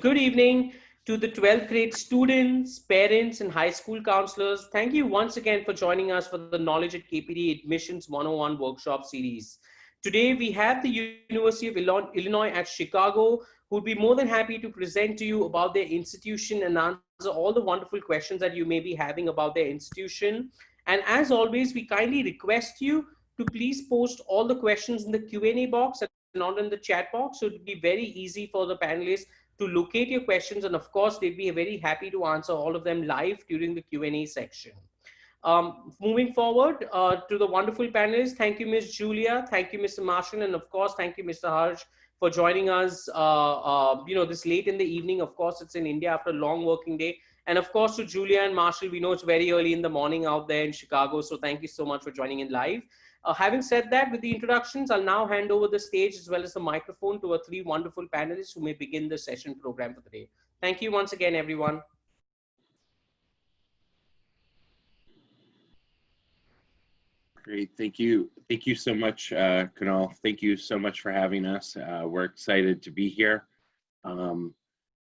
Good evening to the 12th grade students, parents, and high school counselors. Thank you once again for joining us for the Knowledge at KPT Admissions 101 workshop series. Today, we have the University of Illinois at Chicago, who would be more than happy to present to you about their institution and answer all the wonderful questions that you may be having about their institution. And as always, we kindly request you to please post all the questions in the Q&A box and not in the chat box. So it would be very easy for the panelists to locate your questions, and of course they'd be very happy to answer all of them live during the Q&A section. Moving forward to the wonderful panelists, thank you, Ms. Julia, thank you, Mr. Marshall, and of course thank you, Mr. Harsh, for joining us this late in the evening. Of course it's in India after a long working day, and of course to Julia and Marshall, we know it's very early in the morning out there in Chicago, so thank you so much for joining in live. Having said that, with the introductions, I'll now hand over the stage as well as the microphone to our three wonderful panelists who may begin the session program for the day. Thank you once again, everyone. Great, thank you. Thank you so much, Kunal. Thank you so much for having us. We're excited to be here.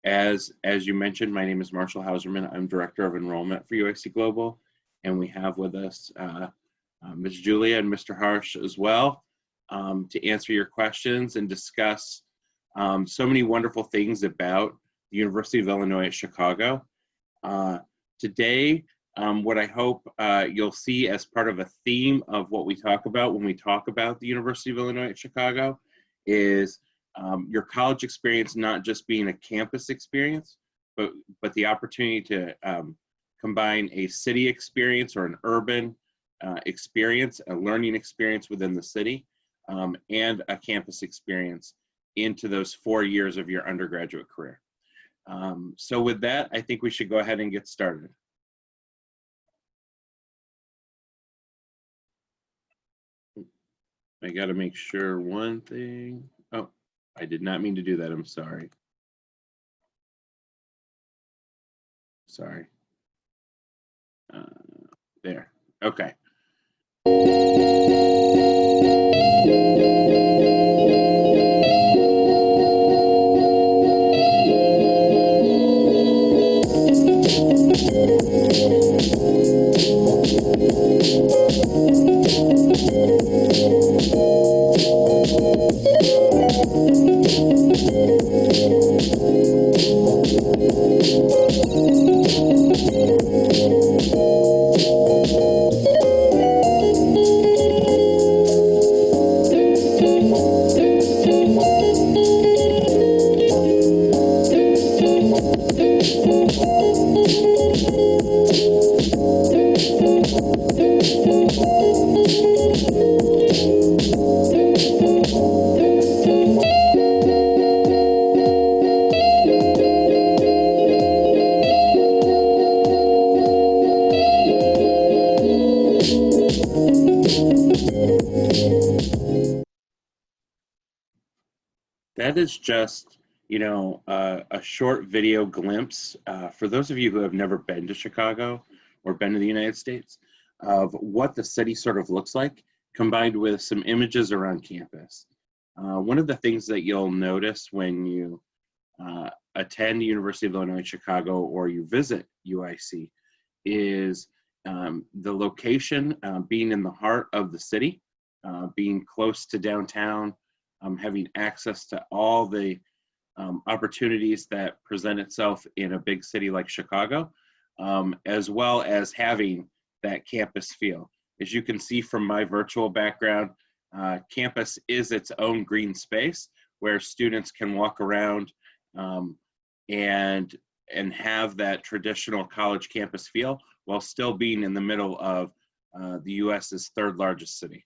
As you mentioned, my name is Marshall Hauserman. I'm Director of Enrollment for UIC Global, and we have with us Ms. Julia and Mr. Harsh as well to answer your questions and discuss so many wonderful things about the University of Illinois at Chicago. Today, what I hope you'll see as part of a theme of what we talk about when we talk about the University of Illinois at Chicago is your college experience not just being a campus experience, but the opportunity to combine a city experience or an urban experience, a learning experience within the city, and a campus experience into those 4 years of your undergraduate career. So with that, I think we should go ahead and get started. I got to make sure one thing. Oh, I did not mean to do that. I'm sorry. Sorry. There. Okay. That is just, a short video glimpse for those of you who have never been to Chicago or been to the United States of what the city sort of looks like, combined with some images around campus. One of the things that you'll notice when you attend the University of Illinois Chicago or you visit UIC is the location being in the heart of the city, being close to downtown, having access to all the opportunities that present itself in a big city like Chicago, as well as having that campus feel. As you can see from my virtual background, campus is its own green space where students can walk around and have that traditional college campus feel while still being in the middle of the US's third largest city.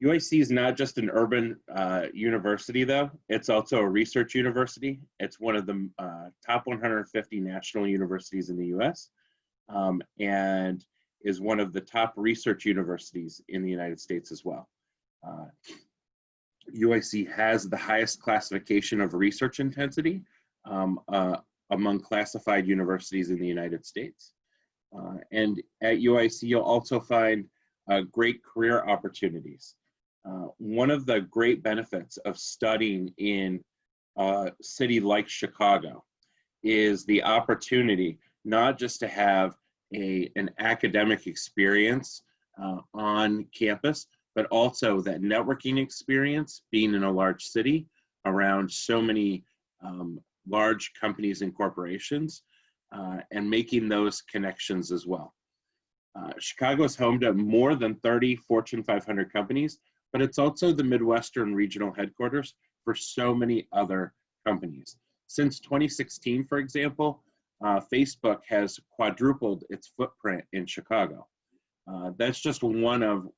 UIC is not just an urban university, though. It's also a research university. It's one of the top 150 national universities in the US and is one of the top research universities in the United States as well. UIC has the highest classification of research intensity among classified universities in the United States. And at UIC, you'll also find great career opportunities. One of the great benefits of studying in a city like Chicago is the opportunity not just to have an academic experience on campus, but also that networking experience being in a large city around so many large companies and corporations, and making those connections as well. Chicago is home to more than 30 Fortune 500 companies, but it's also the Midwestern regional headquarters for so many other companies. Since 2016, for example, Facebook has quadrupled its footprint in Chicago. That's just one of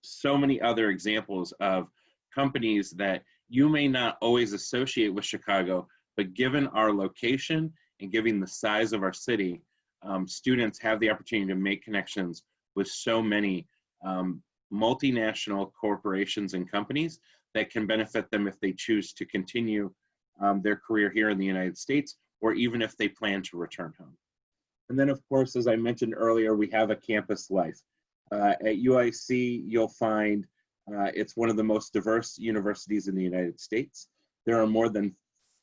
so many other examples of companies that you may not always associate with Chicago, but given our location and given the size of our city, students have the opportunity to make connections with so many multinational corporations and companies that can benefit them if they choose to continue their career here in the United States, or even if they plan to return home. And then, of course, as I mentioned earlier, we have a campus life. At UIC, you'll find it's one of the most diverse universities in the United States. There are more than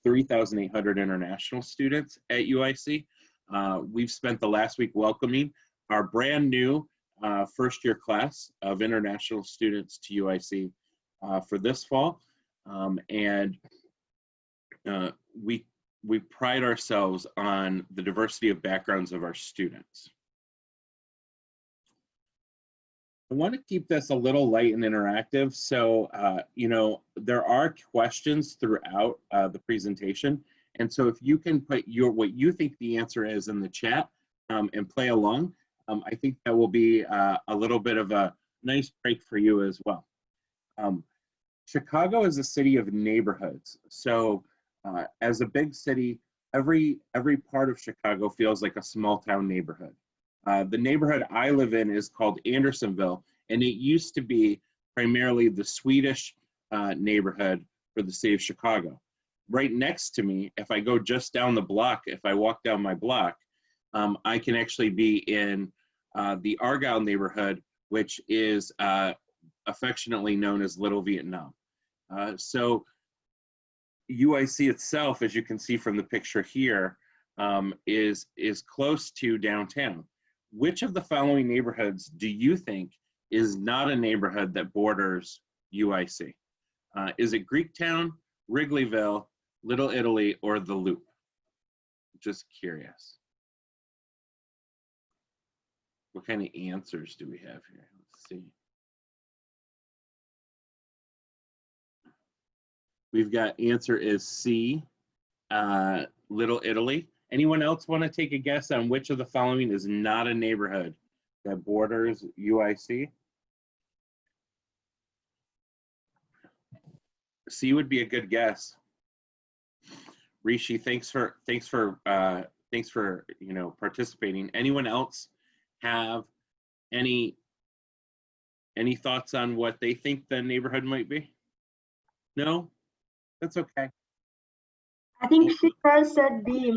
3,800 international students at UIC. We've spent the last week welcoming our brand new first-year class of international students to UIC for this fall. We pride ourselves on the diversity of backgrounds of our students. I want to keep this a little light and interactive. So, there are questions throughout the presentation. And so if you can put what you think the answer is in the chat and play along, I think that will be a little bit of a nice break for you as well. Chicago is a city of neighborhoods. So as a big city, every part of Chicago feels like a small town neighborhood. The neighborhood I live in is called Andersonville, and it used to be primarily the Swedish neighborhood for the city of Chicago. Right next to me, if I go just down the block, if I walk down my block, I can actually be in the Argyle neighborhood, which is affectionately known as Little Vietnam. So UIC itself, as you can see from the picture here, is close to downtown. Which of the following neighborhoods do you think is not a neighborhood that borders UIC? Is it Greektown, Wrigleyville, Little Italy, or the Loop? Just curious. What kind of answers do we have here? Let's see. We've got answer is C, Little Italy. Anyone else want to take a guess on which of the following is not a neighborhood that borders UIC? C would be a good guess. Rishi, thanks for participating. Anyone else have any thoughts on what they think the neighborhood might be? No, that's okay. I think Shikar said B.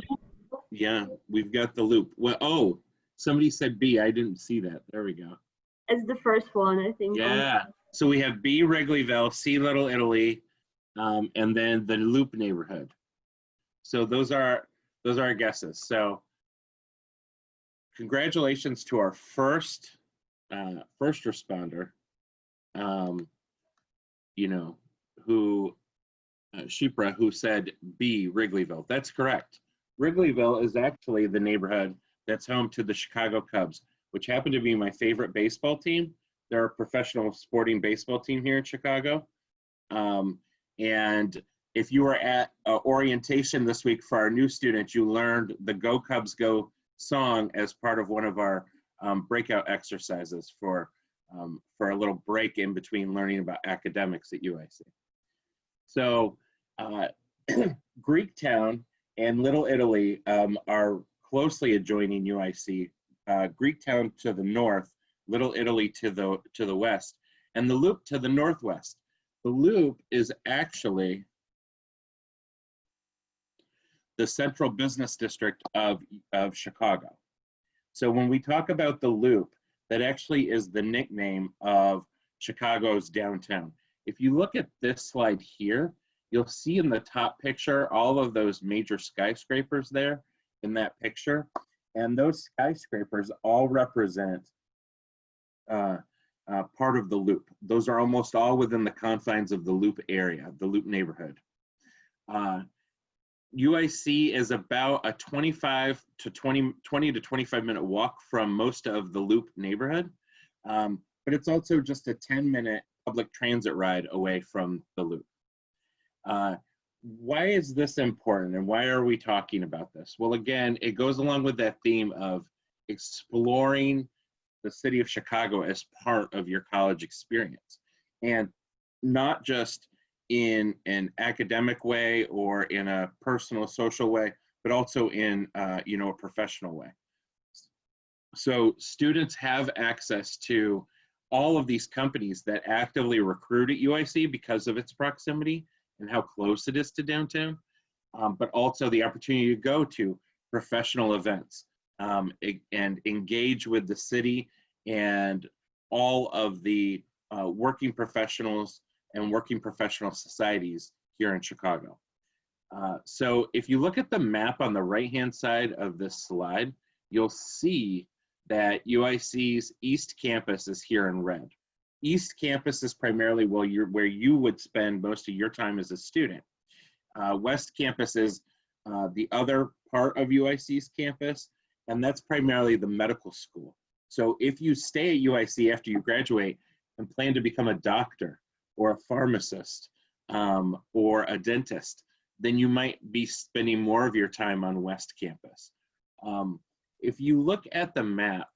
Yeah, we've got the Loop. Well, oh, somebody said B. I didn't see that. There we go. It's the first one, I think. Yeah. So we have B, Wrigleyville, C, Little Italy, and then the Loop neighborhood. So those are our guesses. So congratulations to our first responder. Shipra, who said B, Wrigleyville. That's correct. Wrigleyville is actually the neighborhood that's home to the Chicago Cubs, which happen to be my favorite baseball team. They're a professional sporting baseball team here in Chicago. And if you were at orientation this week for our new students, you learned the Go Cubs Go song as part of one of our breakout exercises for a little break in between learning about academics at UIC. So Greektown and Little Italy are closely adjoining UIC. Greektown to the north, Little Italy to the west, and the Loop to the northwest. The Loop is actually the central business district of Chicago. So when we talk about the Loop, that actually is the nickname of Chicago's downtown. If you look at this slide here, you'll see in the top picture all of those major skyscrapers there in that picture. And those skyscrapers all represent part of the Loop. Those are almost all within the confines of the Loop area, the Loop neighborhood. UIC is about a 20 to 25 minute walk from most of the Loop neighborhood, but it's also just a 10-minute public transit ride away from the Loop. Why is this important and why are we talking about this? Well, again, it goes along with that theme of exploring the city of Chicago as part of your college experience, and not just in an academic way or in a personal social way, but also in a professional way. So students have access to all of these companies that actively recruit at UIC because of its proximity and how close it is to downtown, but also the opportunity to go to professional events and engage with the city and all of the working professionals and working professional societies here in Chicago. So if you look at the map on the right-hand side of this slide, you'll see that UIC's East Campus is here in red. East Campus is primarily where you would spend most of your time as a student. West Campus is the other part of UIC's campus, and that's primarily the medical school. So if you stay at UIC after you graduate and plan to become a doctor or a pharmacist or a dentist, then you might be spending more of your time on West Campus. If you look at the map,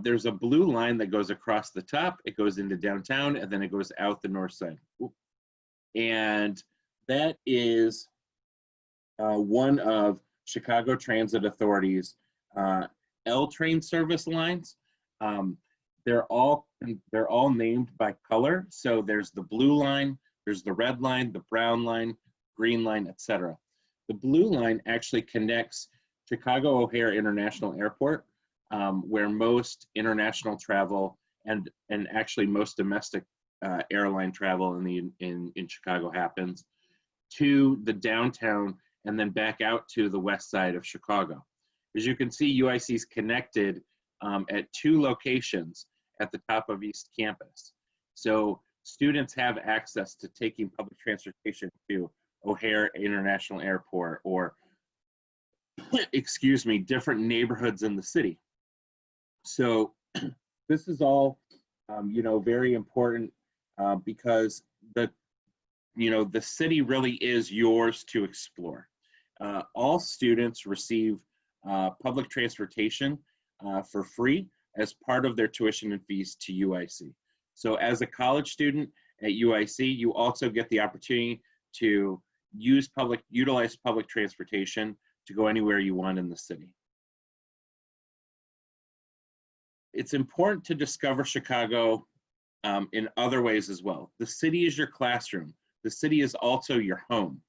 there's a blue line that goes across the top, it goes into downtown, and then it goes out the north side. And that is one of Chicago Transit Authority's L train service lines. They're all named by color. So there's the blue line, there's the red line, the brown line, green line, etc. The blue line actually connects Chicago O'Hare International Airport, where most international travel and actually most domestic airline travel in Chicago happens, to the downtown and then back out to the west side of Chicago. As you can see, UIC is connected at 2 locations at the top of East Campus. So students have access to taking public transportation to O'Hare International Airport or, excuse me, different neighborhoods in the city. So this is all, very important because the city really is yours to explore. All students receive public transportation for free as part of their tuition and fees to UIC. So as a college student at UIC, you also get the opportunity to utilize public transportation to go anywhere you want in the city. It's important to discover Chicago in other ways as well. The city is your classroom. The city is also your home.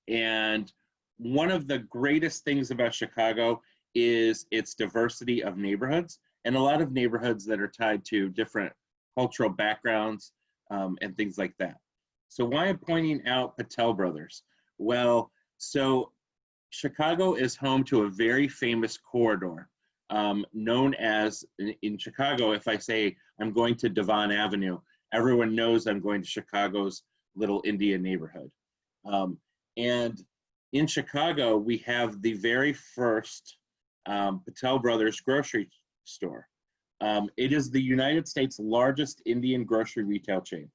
And one of the greatest things about Chicago is its diversity of neighborhoods, and a lot of neighborhoods that are tied to different cultural backgrounds and things like that. So why I'm pointing out Patel Brothers? Well, so Chicago is home to a very famous corridor known as, in Chicago, if I say I'm going to Devon Avenue, everyone knows I'm going to Chicago's Little India neighborhood. And in Chicago, we have the very first Patel Brothers grocery store. It is the United States' largest Indian grocery retail chain,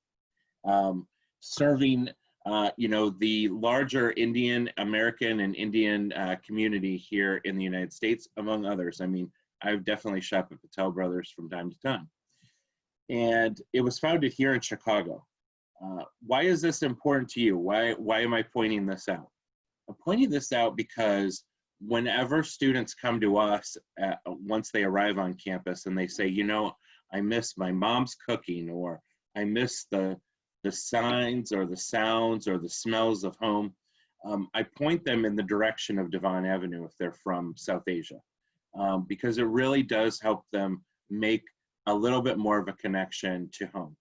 serving the larger Indian American and Indian community here in the United States, among others. I mean, I've definitely shopped at Patel Brothers from time to time. And it was founded here in Chicago. Why is this important to you? Why am I pointing this out? I'm pointing this out because whenever students come to us once they arrive on campus and they say, I miss my mom's cooking, or I miss the signs or the sounds or the smells of home, I point them in the direction of Devon Avenue if they're from South Asia, because it really does help them make a little bit more of a connection to home.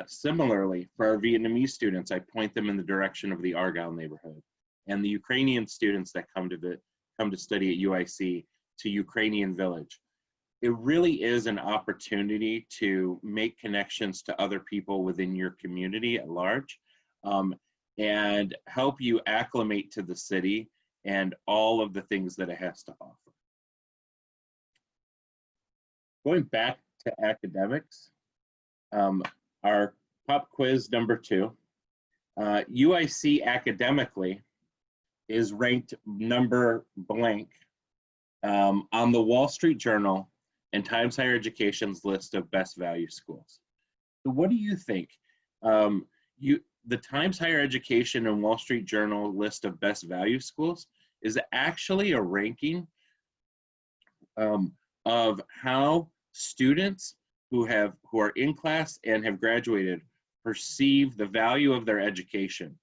Similarly, for our Vietnamese students, I point them in the direction of the Argyle neighborhood, and the Ukrainian students that come to study at UIC to Ukrainian Village. It really is an opportunity to make connections to other people within your community at large, and help you acclimate to the city and all of the things that it has to offer. Going back to academics, our pop quiz number 2, UIC academically is ranked number blank on the Wall Street Journal and Times Higher Education's list of best value schools. So what do you think? The Times Higher Education and Wall Street Journal list of best value schools is actually a ranking of how students who are in class and have graduated perceive the value of their education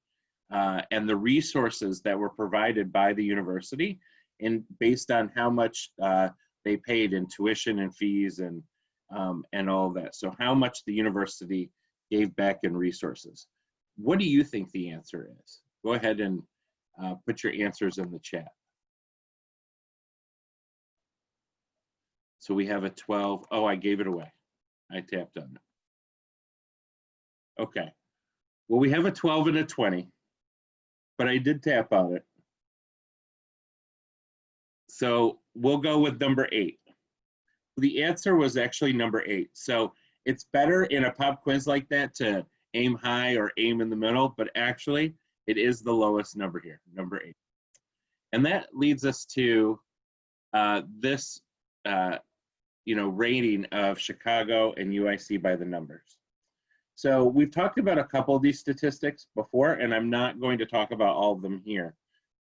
and the resources that were provided by the university, and based on how much they paid in tuition and fees and all of that. So how much the university gave back in resources. What do you think the answer is? Go ahead and put your answers in the chat. So we have a 12. Oh, I gave it away. I tapped on it. Okay. Well, we have a 12 and a 20, but I did tap on it. So we'll go with number 8. The answer was actually number 8. So it's better in a pop quiz like that to aim high or aim in the middle, but actually it is the lowest number here, number 8. And that leads us to this rating of Chicago and UIC by the numbers. So we've talked about a couple of these statistics before, and I'm not going to talk about all of them here.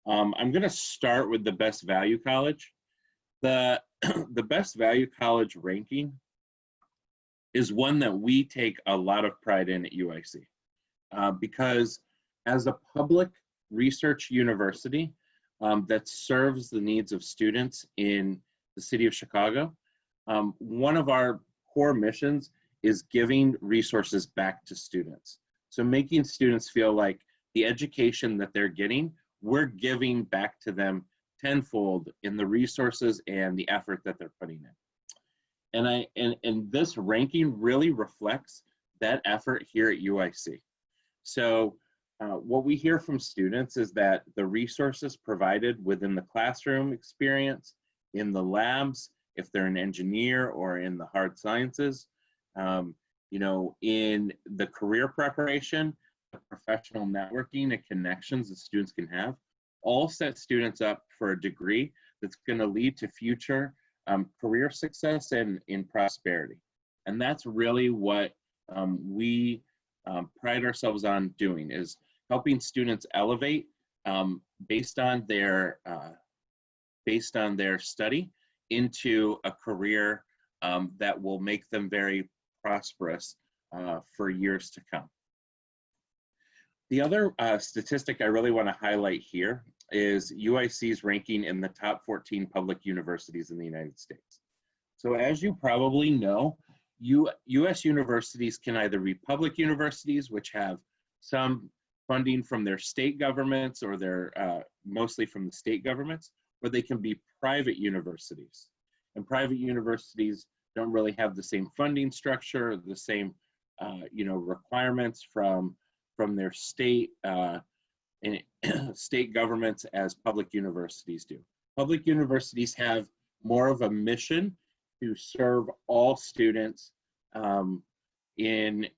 I'm going to start with the best value college. The best value college ranking is one that we take a lot of pride in at UIC because as a public research university that serves the needs of students in the city of Chicago, one of our core missions is giving resources back to students. So making students feel like the education that they're getting, we're giving back to them tenfold in the resources and the effort that they're putting in. And this ranking really reflects that effort here at UIC. So what we hear from students is that the resources provided within the classroom experience, in the labs, if they're an engineer or in the hard sciences, in the career preparation, the professional networking and connections that students can have, all set students up for a degree that's going to lead to future career success and in prosperity. And that's really what we pride ourselves on doing, is helping students elevate based on their study into a career that will make them very prosperous for years to come. The other statistic I really want to highlight here is UIC's ranking in the top 14 public universities in the United States. So as you probably know, US universities can either be public universities, which have some funding from their state governments or their mostly from the state governments, or they can be private universities. And private universities don't really have the same funding structure, the same requirements from their state state governments as public universities do. Public universities have more of a mission to serve all students in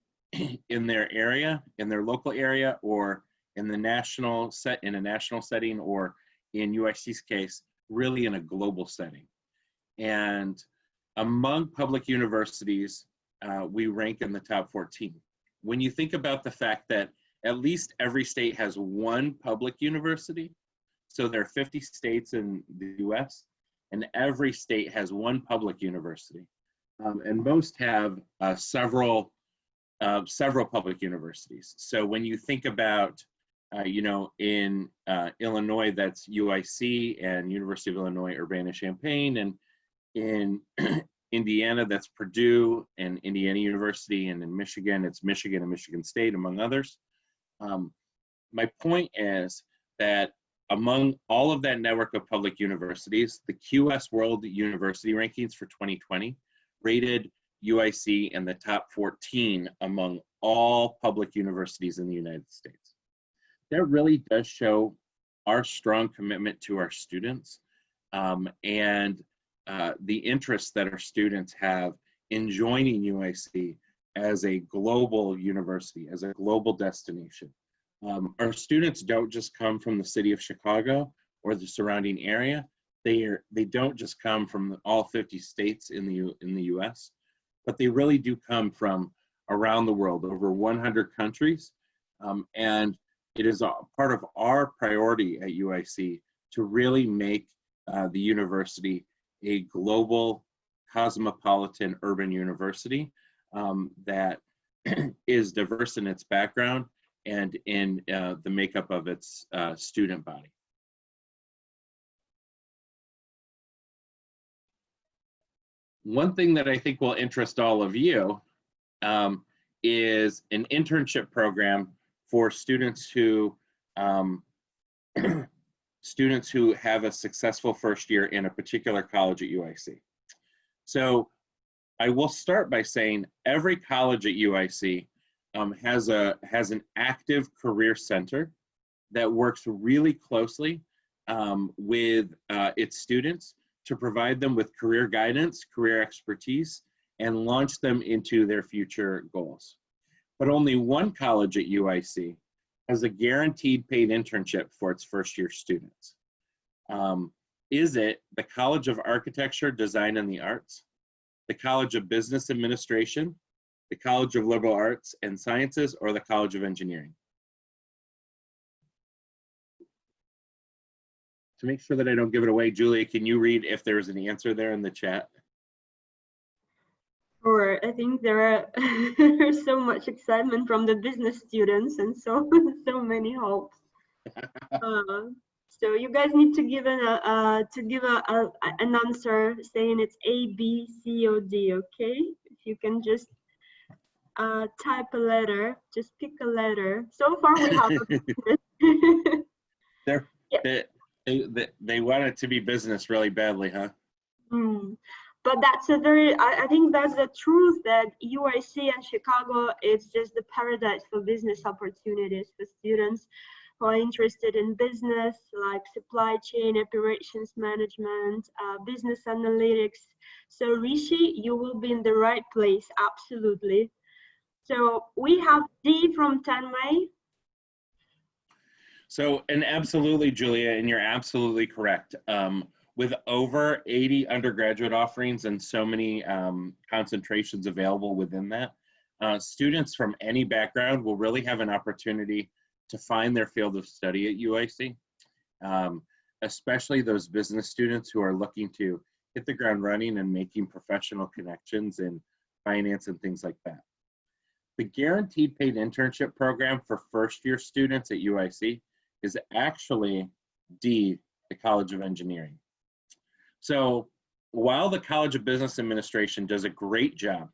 their area, in their local area, or in a national setting, or in UIC's case, really in a global setting. And among public universities, we rank in the top 14. When you think about the fact that at least every state has one public university, so there are 50 states in the US, and every state has one public university. And most have several public universities. So when you think about, in Illinois, that's UIC and University of Illinois Urbana-Champaign, and Indiana, that's Purdue and Indiana University, and in Michigan, it's Michigan and Michigan State, among others. My point is that among all of that network of public universities, the QS World University Rankings for 2020 rated UIC in the top 14 among all public universities in the United States. That really does show our strong commitment to our students and the interest that our students have in joining UIC as a global university, as a global destination. Our students don't just come from the city of Chicago or the surrounding area. They don't just come from all 50 states in the US, but they really do come from around the world, over 100 countries. And it is a part of our priority at UIC to really make the university a global, cosmopolitan urban university that is diverse in its background and in the makeup of its student body. One thing that I think will interest all of you is an internship program for students who have a successful first year in a particular college at UIC. So I will start by saying every college at UIC has an active career center that works really closely with its students to provide them with career guidance, career expertise, and launch them into their future goals. But only one college at UIC has a guaranteed paid internship for its first year students. Is it the College of Architecture, Design, and the Arts, the College of Business Administration, the College of Liberal Arts and Sciences, or the College of Engineering? To make sure that I don't give it away, Julia, can you read if there's an answer there in the chat? Sure, I think there's so much excitement from the business students and so many hopes. So you guys need to give an answer saying it's A, B, C, or D. Okay, if you can just type a letter, just pick a letter. So far we have They want it to be business really badly, huh? But that's I think that's the truth, that UIC and Chicago is just the paradise for business opportunities for students who are interested in business, like supply chain, operations management, business analytics. So Rishi, you will be in the right place, absolutely. So we have D from Tanmay. So, and absolutely, Julia, and you're absolutely correct. With over 80 undergraduate offerings and so many concentrations available within that, students from any background will really have an opportunity to find their field of study at UIC, especially those business students who are looking to hit the ground running and making professional connections in finance and things like that. The guaranteed paid internship program for first-year students at UIC is actually D, the College of Engineering. So while the College of Business Administration does a great job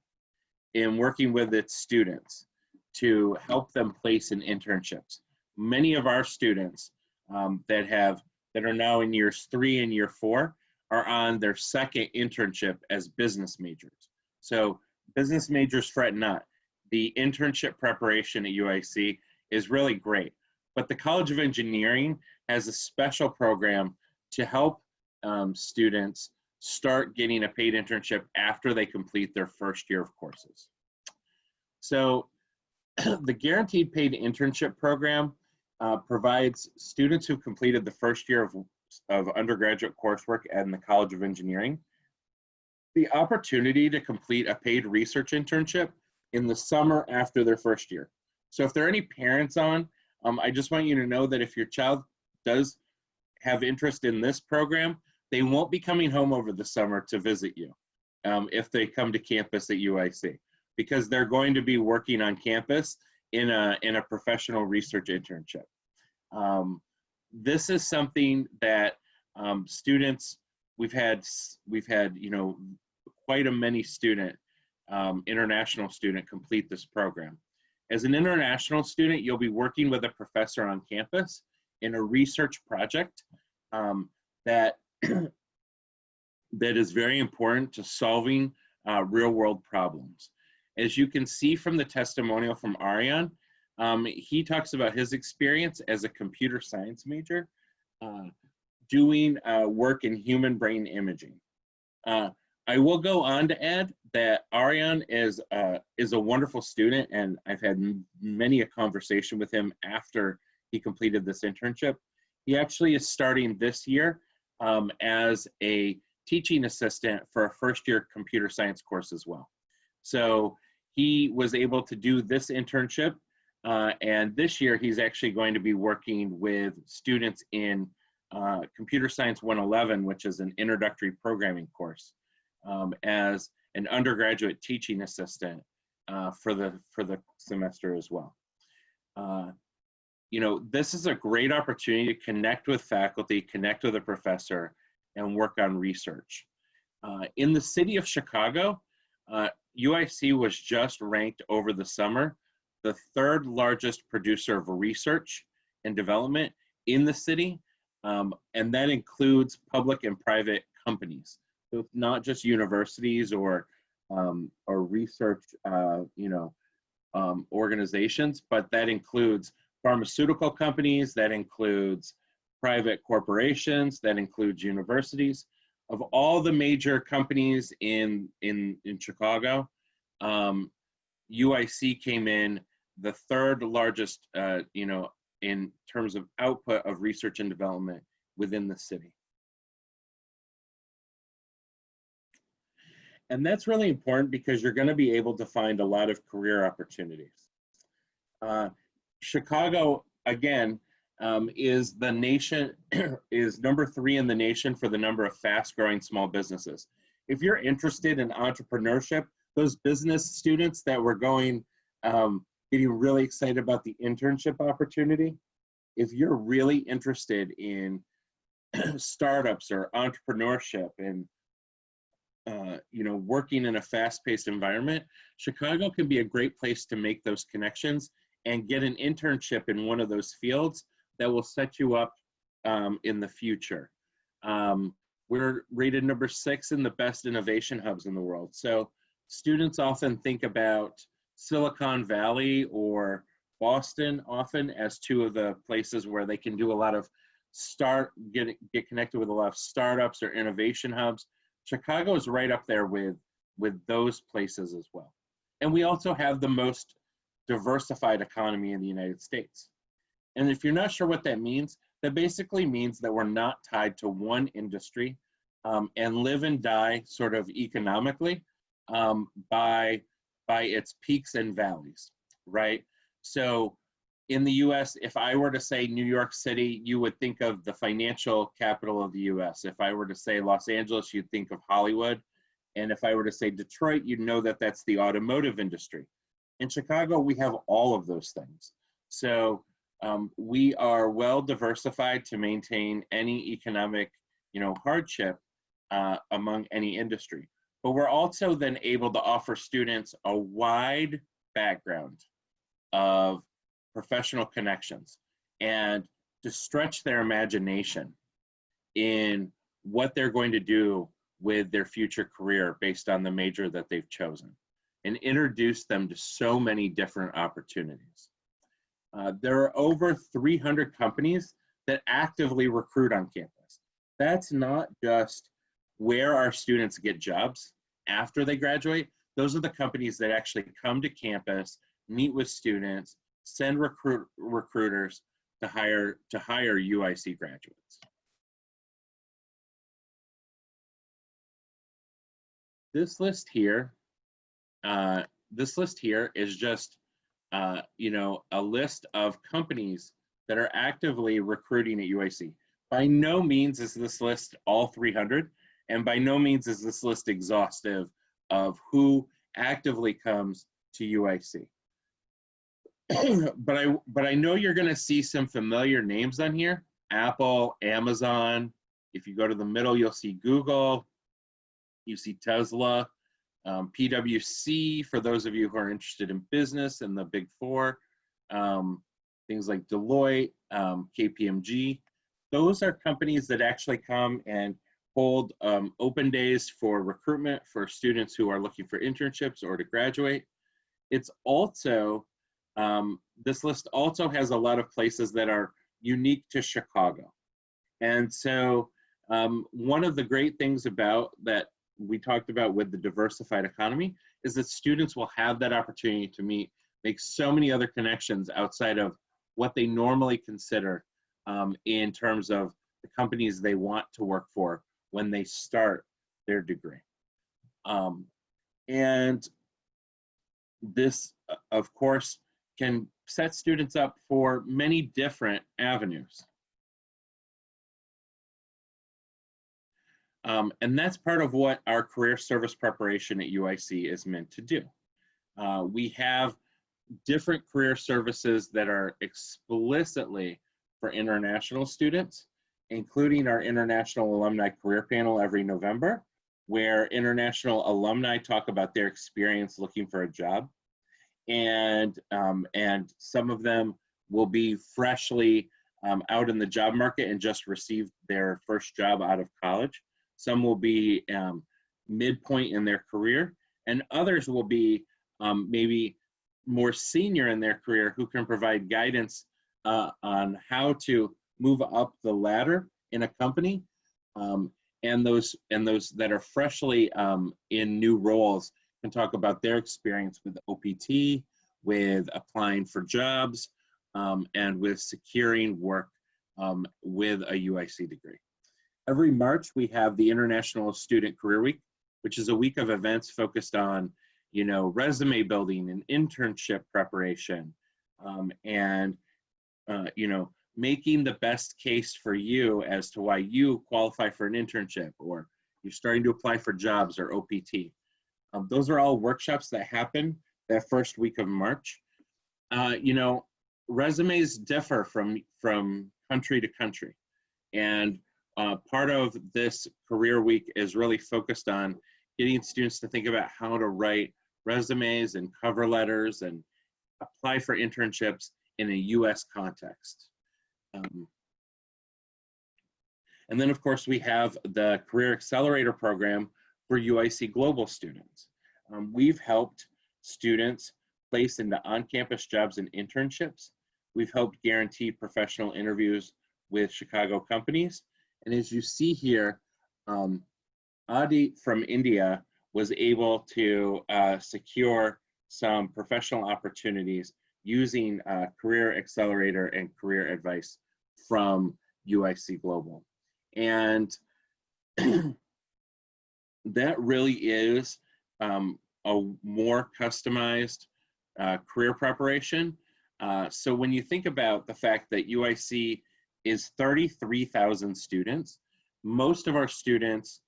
in working with its students to help them place in internships, many of our students that are now in years 3 and year 4 are on their second internship as business majors. So business majors, fret not. The internship preparation at UIC is really great, but the College of Engineering has a special program to help students start getting a paid internship after they complete their first year of courses. So the guaranteed paid internship program provides students who completed the first year of undergraduate coursework in the College of Engineering the opportunity to complete a paid research internship in the summer after their first year. So if there are any parents on, I just want you to know that if your child does have interest in this program, they won't be coming home over the summer to visit you if they come to campus at UIC, because they're going to be working on campus in a professional research internship. This is something that students, we've had quite a many international student complete this program. As an international student, you'll be working with a professor on campus in a research project that is very important to solving real world problems. As you can see from the testimonial from Arian, he talks about his experience as a computer science major doing work in human brain imaging. I will go on to add that Arian is a wonderful student, and I've had many a conversation with him after he completed this internship. He actually is starting this year as a teaching assistant for a first-year computer science course as well. So he was able to do this internship, and this year he's actually going to be working with students in Computer Science 111, which is an introductory programming course, as an undergraduate teaching assistant for the semester as well. You know, this is a great opportunity to connect with faculty, connect with a professor, and work on research. In the city of Chicago, UIC was just ranked over the summer the third largest producer of research and development in the city, and that includes public and private companies. So it's not just universities or research, organizations, but that includes pharmaceutical companies, that includes private corporations, that includes universities. Of all the major companies in Chicago, UIC came in the third largest, in terms of output of research and development within the city. And that's really important because you're going to be able to find a lot of career opportunities. Chicago, again, is the nation, is number 3 in the nation for the number of fast-growing small businesses. If you're interested in entrepreneurship, those business students that were going, getting really excited about the internship opportunity, if you're really interested in startups or entrepreneurship and working in a fast-paced environment, Chicago can be a great place to make those connections and get an internship in one of those fields that will set you up in the future. We're rated number 6 in the best innovation hubs in the world. So students often think about Silicon Valley or Boston often as 2 of the places where they can do a lot of get connected with a lot of startups or innovation hubs. Chicago is right up there with those places as well. And we also have the most diversified economy in the United States. And if you're not sure what that means, that basically means that we're not tied to one industry and live and die sort of economically by its peaks and valleys, right? So in the US, if I were to say New York City, you would think of the financial capital of the US. If I were to say Los Angeles, you'd think of Hollywood. And if I were to say Detroit, you'd know that that's the automotive industry. In Chicago, we have all of those things. So we are well diversified to maintain any economic, hardship among any industry. But we're also then able to offer students a wide background of professional connections and to stretch their imagination in what they're going to do with their future career based on the major that they've chosen, and introduce them to so many different opportunities. There are over 300 companies that actively recruit on campus. That's not just where our students get jobs after they graduate. Those are the companies that actually come to campus, meet with students, send recruiters to hire UIC graduates. This list here is just a list of companies that are actively recruiting at UIC. By no means is this list all 300, and by no means is this list exhaustive of who actively comes to UIC. but I know you're going to see some familiar names on here: Apple, Amazon. If you go to the middle, you'll see Google. You see Tesla. PwC, for those of you who are interested in business and the Big Four, things like Deloitte, KPMG. Those are companies that actually come and hold open days for recruitment for students who are looking for internships or to graduate. It's also, this list also has a lot of places that are unique to Chicago. And so one of the great things about that we talked about with the diversified economy is that students will have that opportunity to make so many other connections outside of what they normally consider in terms of the companies they want to work for when they start their degree. And this, of course, can set students up for many different avenues. And that's part of what our career service preparation at UIC is meant to do. We have different career services that are explicitly for international students, including our International Alumni Career Panel every November, where international alumni talk about their experience looking for a job. And some of them will be freshly out in the job market and just received their first job out of college. Some will be midpoint in their career, and others will be maybe more senior in their career who can provide guidance on how to move up the ladder in a company. And those that are freshly in new roles can talk about their experience with OPT, with applying for jobs, and with securing work with a UIC degree. Every March, we have the International Student Career Week, which is a week of events focused on, resume building and internship preparation, and, making the best case for you as to why you qualify for an internship, or you're starting to apply for jobs or OPT. Those are all workshops that happen that first week of March. Resumes differ from country to country. And part of this career week is really focused on getting students to think about how to write resumes and cover letters and apply for internships in a US context. And then, of course, we have the Career Accelerator Program for UIC Global students. We've helped students place into on-campus jobs and internships. We've helped guarantee professional interviews with Chicago companies. And as you see here, Adi from India was able to secure some professional opportunities using Career Accelerator and career advice from UIC Global. And that really is a more customized career preparation. So when you think about the fact that UIC is 33,000 students, most of our students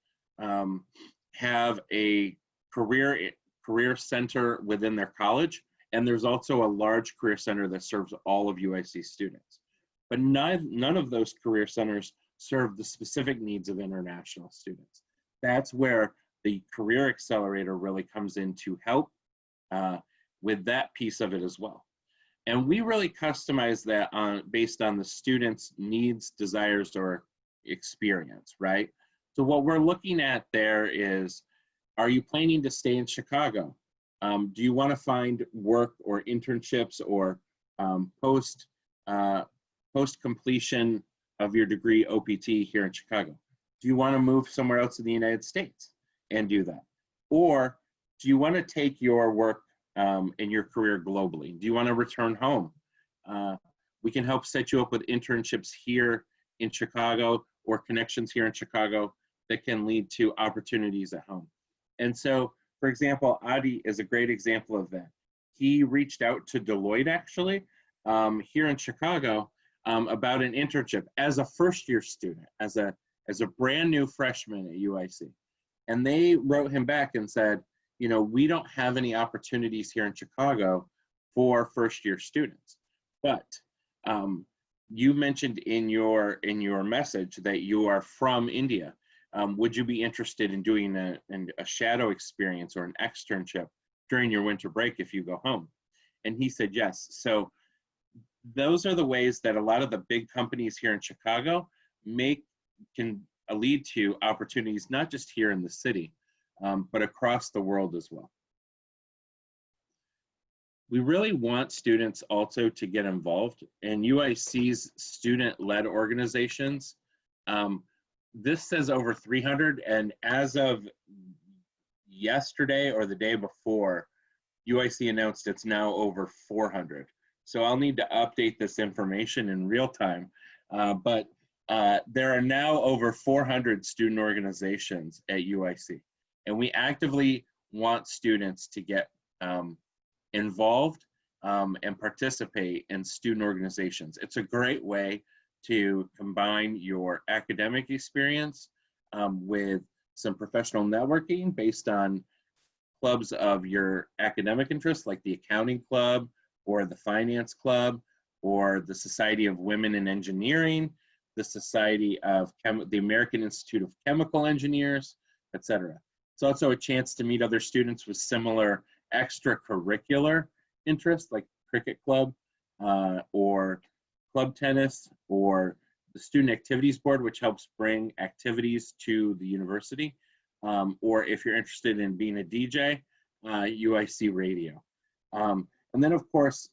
have a career center within their college, and there's also a large career center that serves all of UIC students. But none of those career centers serve the specific needs of international students. That's where the Career Accelerator really comes in to help with that piece of it as well. And we really customize that based on the student's needs, desires, or experience, right? So what we're looking at there is, are you planning to stay in Chicago? Do you want to find work or internships or post completion of your degree OPT here in Chicago? Do you want to move somewhere else in the United States and do that? Or do you want to take your work in your career globally? Do you want to return home? We can help set you up with internships here in Chicago or connections here in Chicago that can lead to opportunities at home. And so, for example, Adi is a great example of that. He reached out to Deloitte actually here in Chicago about an internship as a first-year student, as a brand new freshman at UIC. And they wrote him back and said, we don't have any opportunities here in Chicago for first-year students. But you mentioned in your message that you are from India. Would you be interested in doing a shadow experience or an externship during your winter break if you go home? And he said yes. So those are the ways that a lot of the big companies here in Chicago can lead to opportunities, not just here in the city, but across the world as well. We really want students also to get involved in UIC's student-led organizations. This says over 300, and as of yesterday or the day before, UIC announced it's now over 400. So I'll need to update this information in real time, but there are now over 400 student organizations at UIC, and we actively want students to get involved and participate in student organizations. It's a great way to combine your academic experience with some professional networking based on clubs of your academic interests, like the accounting club or the finance club or the Society of Women in Engineering, the Society of the American Institute of Chemical Engineers, etc. It's also a chance to meet other students with similar extracurricular interests like cricket club or club tennis or the Student Activities Board, which helps bring activities to the university. Or if you're interested in being a DJ, UIC Radio. And then of course,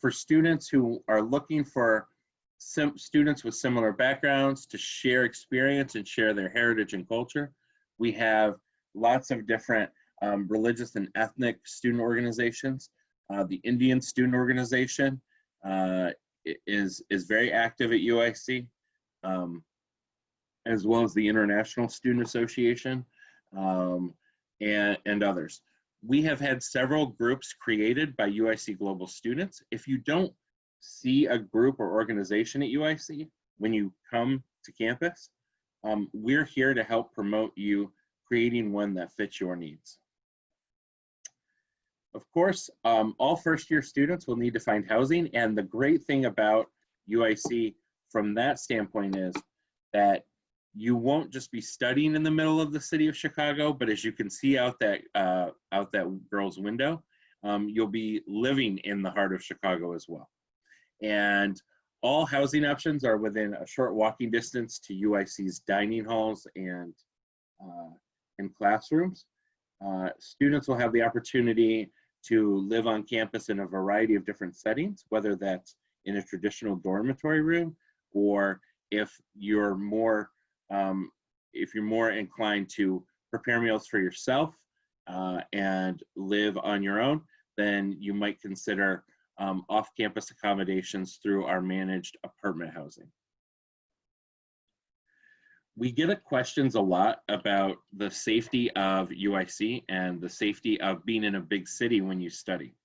for students who are looking for students with similar backgrounds to share experience and share their heritage and culture, we have lots of different religious and ethnic student organizations. The Indian Student Organization is very active at UIC, as well as the International Student Association and others. We have had several groups created by UIC Global students. If you don't see a group or organization at UIC when you come to campus, we're here to help promote you creating one that fits your needs. Of course, all first-year students will need to find housing, and the great thing about UIC from that standpoint is that you won't just be studying in the middle of the city of Chicago, but as you can see out that girl's window, you'll be living in the heart of Chicago as well. And all housing options are within a short walking distance to UIC's dining halls and classrooms. Students will have the opportunity to live on campus in a variety of different settings, whether that's in a traditional dormitory room, or if you're more inclined to prepare meals for yourself and live on your own, then you might consider off-campus accommodations through our managed apartment housing. We get questions a lot about the safety of UIC and the safety of being in a big city when you study.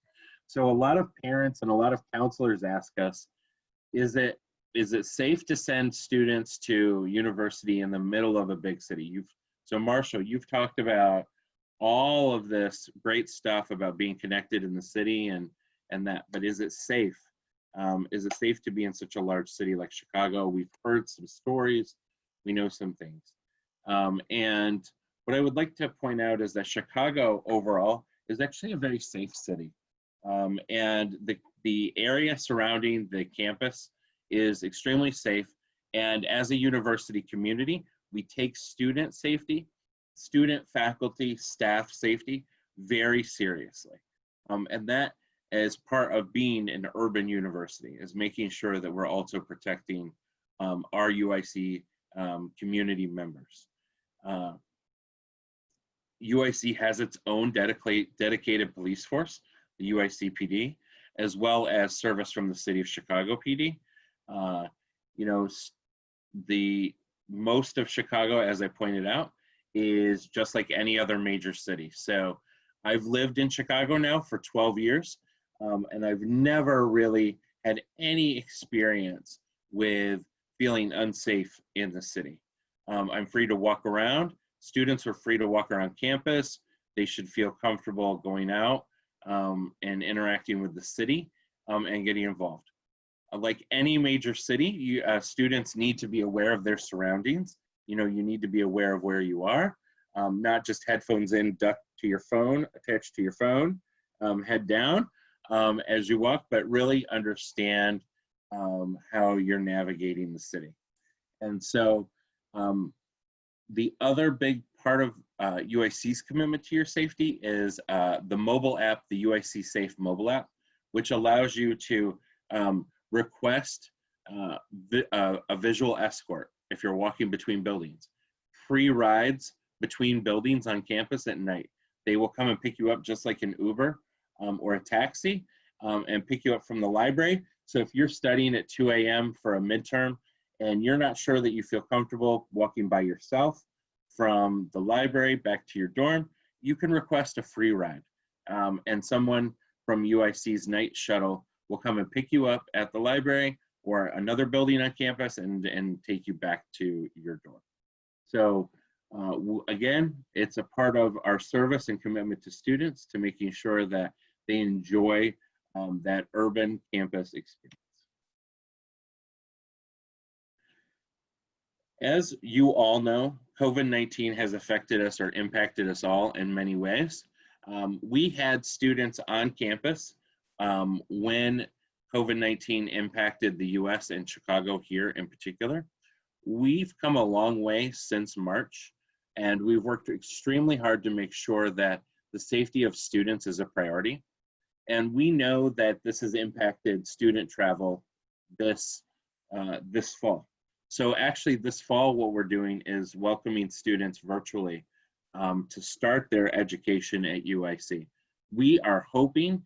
So a lot of parents and a lot of counselors ask us, is it safe to send students to university in the middle of a big city? So Marshall, you've talked about all of this great stuff about being connected in the city and that, but is it safe? Is it safe to be in such a large city like Chicago? We've heard some stories. We know some things. And what I would like to point out is that Chicago overall is actually a very safe city. And the area surrounding the campus is extremely safe. And as a university community, we take student safety, student, faculty, staff safety very seriously. And that is part of being an urban university, is making sure that we're also protecting our UIC community members. UIC has its own dedicated police force, the UIC PD, as well as service from the City of Chicago PD. Most of Chicago, as I pointed out, is just like any other major city. So I've lived in Chicago now for 12 years, and I've never really had any experience with feeling unsafe in the city. I'm free to walk around. Students are free to walk around campus. They should feel comfortable going out and interacting with the city and getting involved. Like any major city, students need to be aware of their surroundings you know, you need to be aware of where you are, not just headphones in, duck to your phone, attached to your phone, head down as you walk, but really understand how you're navigating the city. And so the other big part of UIC's commitment to your safety is the mobile app, the UIC Safe mobile app, which allows you to request a visual escort if you're walking between buildings. Free rides between buildings on campus at night. They will come and pick you up just like an Uber or a taxi and pick you up from the library. So if you're studying at 2 a.m. for a midterm and you're not sure that you feel comfortable walking by yourself from the library back to your dorm, you can request a free ride. And someone from UIC's night shuttle will come and pick you up at the library or another building on campus and take you back to your dorm. So again, it's a part of our service and commitment to students to making sure that they enjoy that urban campus experience. As you all know, COVID-19 has affected us or impacted us all in many ways. We had students on campus when COVID-19 impacted the US and Chicago here in particular. We've come a long way since March, and we've worked extremely hard to make sure that the safety of students is a priority. And we know that this has impacted student travel this fall. So actually this fall, what we're doing is welcoming students virtually to start their education at UIC. We are hoping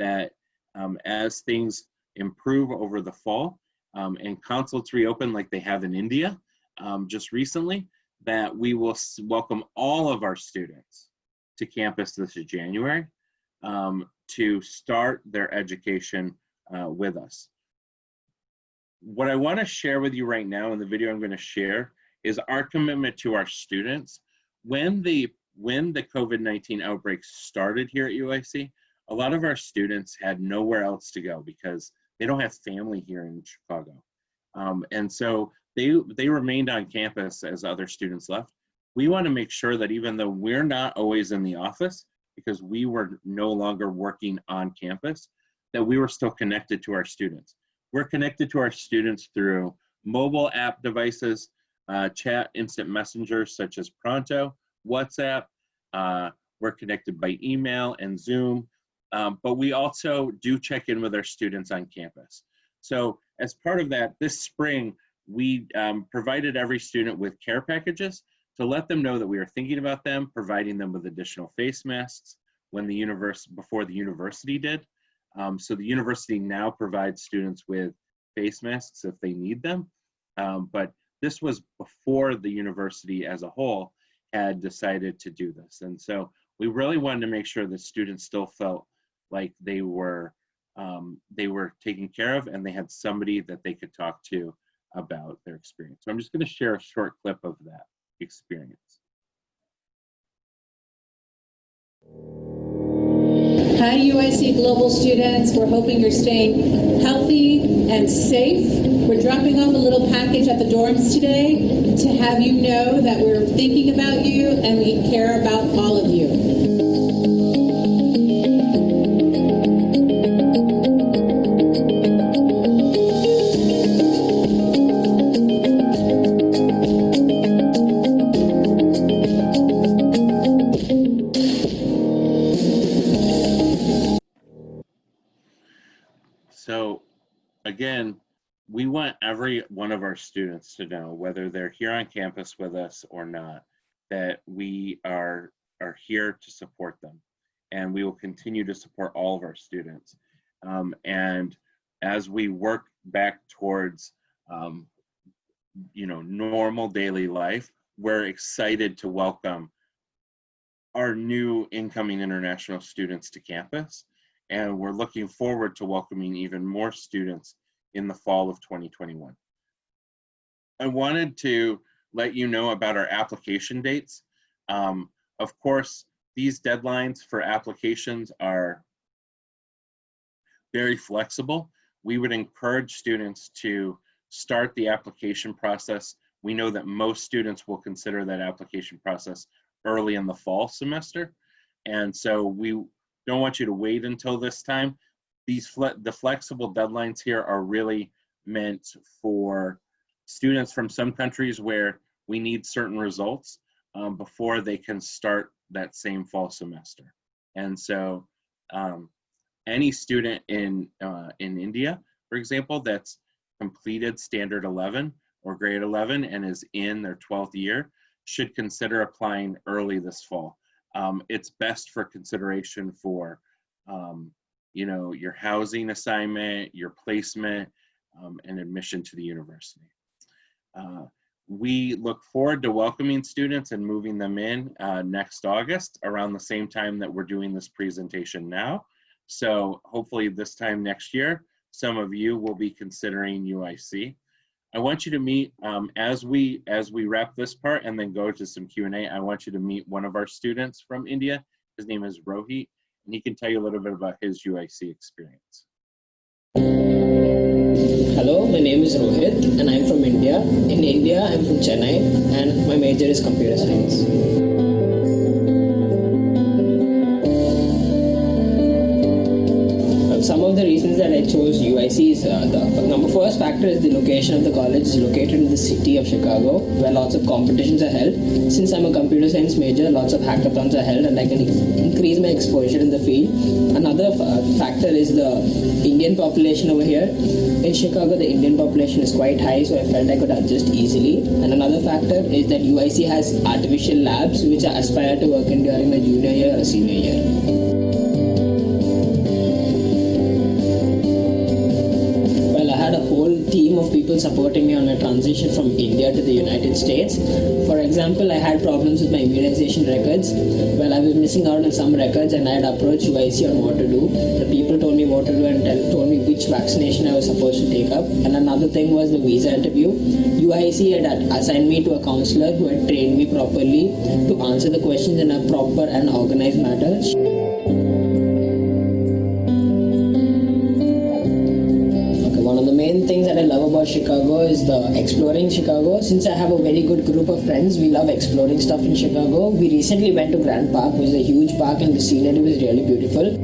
that as things improve over the fall and consulates reopen like they have in India just recently, that we will welcome all of our students to campus this January to start their education with us. What I want to share with you right now in the video I'm going to share is our commitment to our students. When the COVID-19 outbreak started here at UIC, a lot of our students had nowhere else to go because they don't have family here in Chicago. And so they remained on campus as other students left. We want to make sure that even though we're not always in the office, because we were no longer working on campus, that we were still connected to our students. We're connected to our students through mobile app devices, chat instant messengers such as Pronto, WhatsApp. We're connected by email and Zoom, but we also do check in with our students on campus. So as part of that, this spring, we provided every student with care packages to let them know that we are thinking about them, providing them with additional face masks before the university did. So the university now provides students with face masks if they need them. But this was before the university as a whole had decided to do this. And so we really wanted to make sure that students still felt like they were taken care of and they had somebody that they could talk to about their experience. So I'm just going to share a short clip of that experience. Hi UIC Global students, we're hoping you're staying healthy and safe. We're dropping off a little package at the dorms today to have you know that we're thinking about you and we care about all of you. So again, we want every one of our students to know, whether they're here on campus with us or not, that we are here to support them. And we will continue to support all of our students. And as we work back towards normal daily life, we're excited to welcome our new incoming international students to campus. And we're looking forward to welcoming even more students in the fall of 2021. I wanted to let you know about our application dates. Of course, these deadlines for applications are very flexible. We would encourage students to start the application process we know that most students will consider that application process early in the fall semester. And so we don't want you to wait until this time. The flexible deadlines here are really meant for students from some countries where we need certain results before they can start that same fall semester. And so any student in India, for example, that's completed standard 11 or grade 11 and is in their 12th year should consider applying early this fall. It's best for consideration for you know, your housing assignment, your placement, and admission to the university. We look forward to welcoming students and moving them in next August around the same time that we're doing this presentation now. So hopefully this time next year, some of you will be considering UIC. I want you to meet, as we wrap this part and then go to some Q&A, I want you to meet one of our students from India. His name is Rohit, and he can tell you a little bit about his UIC experience. Hello, my name is Rohit and I'm from India. In India, I'm from Chennai and my major is computer science. Some of the reasons that I chose UIC is the first factor is the location of the college. It's located in the city of Chicago, where lots of competitions are held. Since I'm a computer science major, lots of hackathons are held and I can increase my exposure in the field. Another factor is the Indian population over here. In Chicago, the Indian population is quite high, so I felt I could adjust easily. And another factor is that UIC has artificial labs, which I aspire to work in during my junior year or senior year. Team of people supporting me on my transition from India to the United States. For example, I had problems with my immunization records. Well, I was missing out on some records and I had approached UIC on what to do. The people told me what to do and told me which vaccination I was supposed to take up. And another thing was the visa interview. UIC had assigned me to a counselor who had trained me properly to answer the questions in a proper and organized manner. Things that I love about Chicago is the exploring Chicago. Since I have a very good group of friends, we love exploring stuff in Chicago. We recently went to Grand Park, which is a huge park, and the scenery was really beautiful.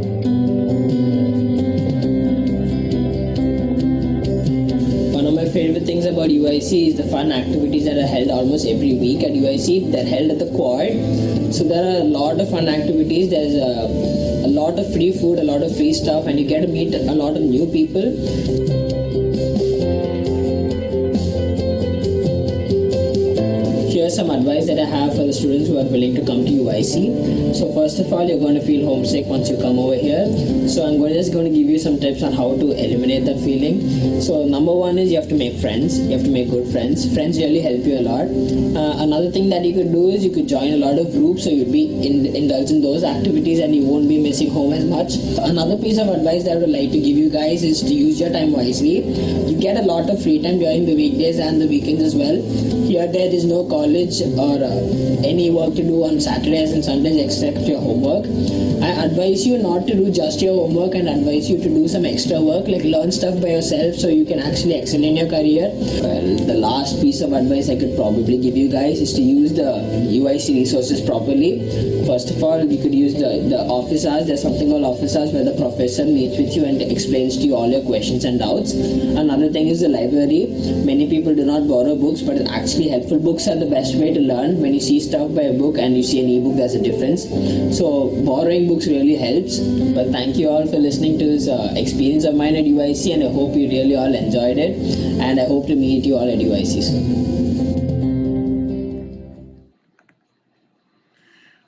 One of my favorite things about UIC is the fun activities that are held almost every week at UIC. They're held at the quad. So there are a lot of fun activities. There's a lot of free food, a lot of free stuff, and you get to meet a lot of new people. Here's some advice that I have for the students who are willing to come to UIC. So first of all, you're going to feel homesick once you come over here. So I'm just going to give you some tips on how to eliminate that feeling. So number one is you have to make friends. You have to make good friends. Friends really help you a lot. Another thing that you could do is you could join a lot of groups, so you'd be indulged in those activities and you won't be missing home as much. Another piece of advice that I would like to give you guys is to use your time wisely. You get a lot of free time during the weekdays and the weekends as well. Here there is no college or any work to do on Saturdays and Sundays except your homework. I advise you not to do just your homework and advise you to do some extra work, like learn stuff by yourself so you can actually excel in your career. Well, the last piece of advice I could probably give you guys is to use the UIC resources properly. First of all, you could use the office hours. There's something called office hours where the professor meets with you and explains to you all your questions and doubts. Another thing is the library. Many people do not borrow books, but it's actually helpful. Books are the best way to learn. When you see stuff by a book and you see an ebook, there's a difference. So borrowing books really helps. But thank you all for listening to this experience of mine at UIC, and I hope you really all enjoyed it. And I hope to meet you all at UIC soon.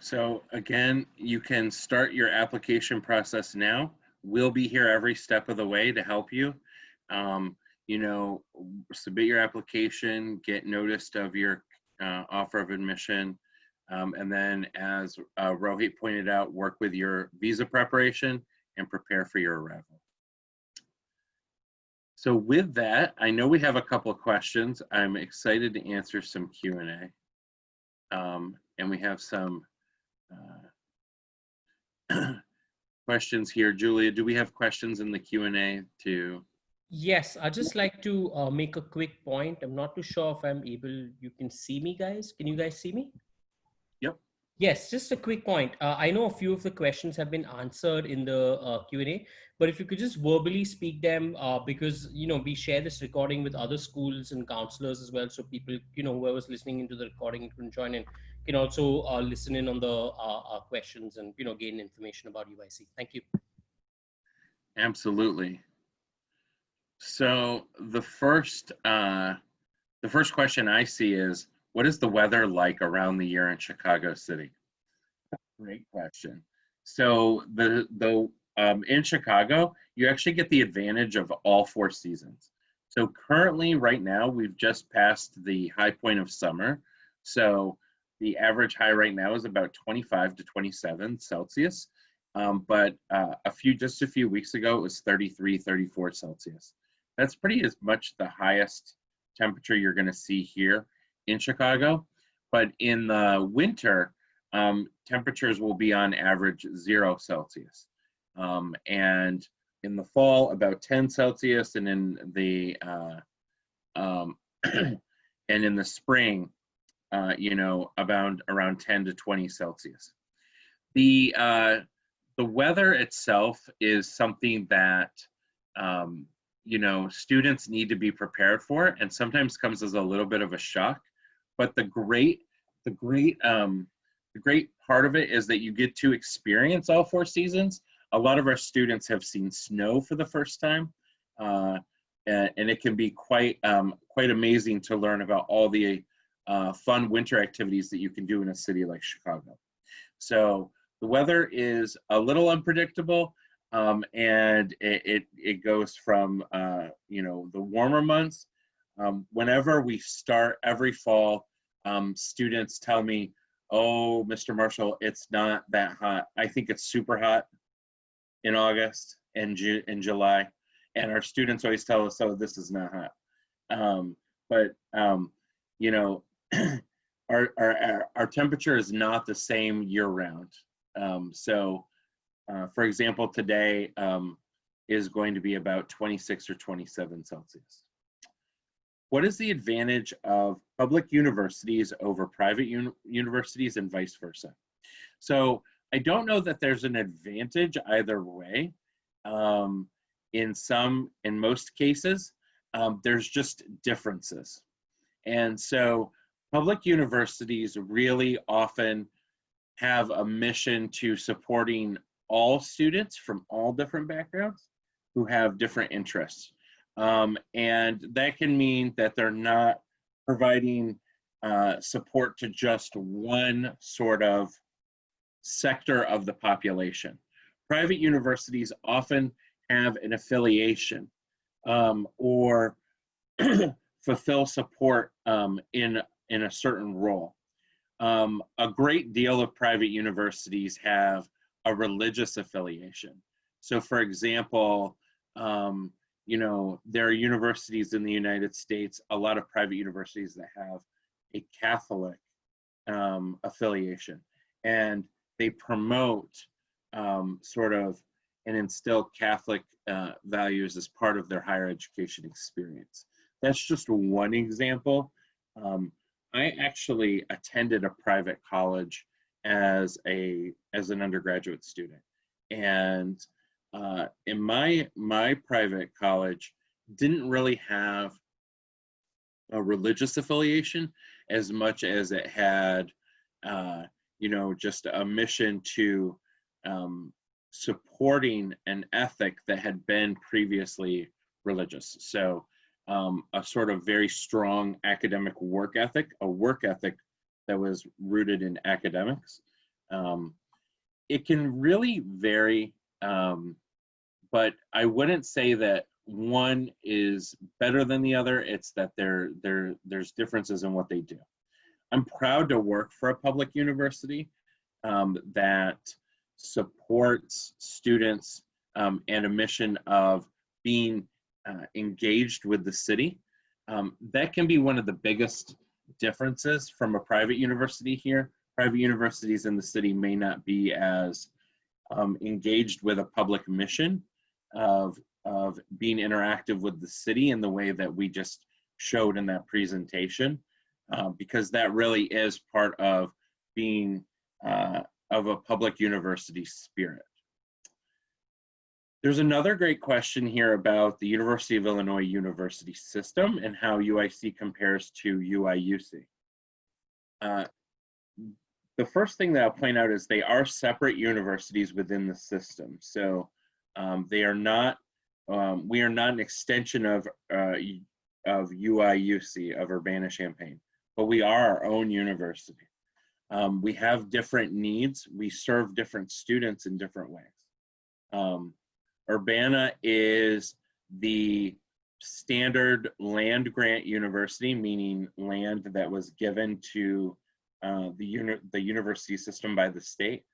So again, you can start your application process now. We'll be here every step of the way to help you. You know, submit your application, get noticed of your offer of admission, and then as Rohit pointed out, work with your visa preparation and prepare for your arrival. So with that, I know we have a couple of questions. I'm excited to answer some Q&A. And we have some questions here. Julia, do we have questions in the Q&A to Yes, I'd just like to make a quick point. I'm not too sure if I'm able, you can see me, guys. Can you guys see me? Yep. Yes, just a quick point. I know a few of the questions have been answered in the Q&A, but if you could just verbally speak them, because, we share this recording with other schools and counselors as well. So people, whoever's listening into the recording can join in, can also listen in on the questions and, gain information about UIC. Thank you. Absolutely. So the first question I see is, what is the weather like around the year in Chicago City? Great question. So in Chicago, you actually get the advantage of all 4 seasons. So currently, right now, we've just passed the high point of summer. So the average high right now is about 25 to 27 Celsius. But just a few weeks ago, it was 33, 34 Celsius. That's pretty as much the highest temperature you're going to see here in Chicago. But in the winter, temperatures will be on average 0 Celsius. And in the fall, about 10 Celsius, and in the and in the spring, around 10 to 20 Celsius. The weather itself is something that students need to be prepared for, and sometimes comes as a little bit of a shock. But the great part of it is that you get to experience all 4 seasons. A lot of our students have seen snow for the first time, and it can be quite amazing to learn about all the fun winter activities that you can do in a city like Chicago. So the weather is a little unpredictable, and it goes from the warmer months. Whenever we start every fall, students tell me, "Oh, Mr. Marshall, it's not that hot. I think it's super hot in August and July." And our students always tell us, "Oh, this is not hot." But our temperature is not the same year round. For example, today is going to be about 26 or 27 Celsius. What is the advantage of public universities over private universities and vice versa? So I don't know that there's an advantage either way. In most cases, there's just differences. And so public universities really often have a mission to supporting all students from all different backgrounds who have different interests. And that can mean that they're not providing support to just one sort of sector of the population. Private universities often have an affiliation or fulfill support in a certain role. A great deal of private universities have a religious affiliation. So for example, there are universities in the United States, a lot of private universities that have a Catholic affiliation, and they promote sort of and instill Catholic values as part of their higher education experience. That's just one example. I actually attended a private college as an undergraduate student, and in my private college didn't really have a religious affiliation as much as it had just a mission to supporting an ethic that had been previously religious. So a sort of very strong academic work ethic, a work ethic that was rooted in academics. It can really vary, but I wouldn't say that one is better than the other. It's that there's differences in what they do. I'm proud to work for a public university that supports students and a mission of being engaged with the city. That can be one of the biggest differences from a private university here. Private universities in the city may not be as engaged with a public mission of of being interactive with the city in the way that we just showed in that presentation, because that really is part of being of a public university spirit. There's another great question here about the University of Illinois university system and how UIC compares to UIUC. The first thing that I'll point out is they are separate universities within the system. So they are not, we are not an extension of UIUC, of Urbana-Champaign, but we are our own university. We have different needs. We serve different students in different ways. Urbana is the standard land grant university, meaning land that was given to the university system by the state.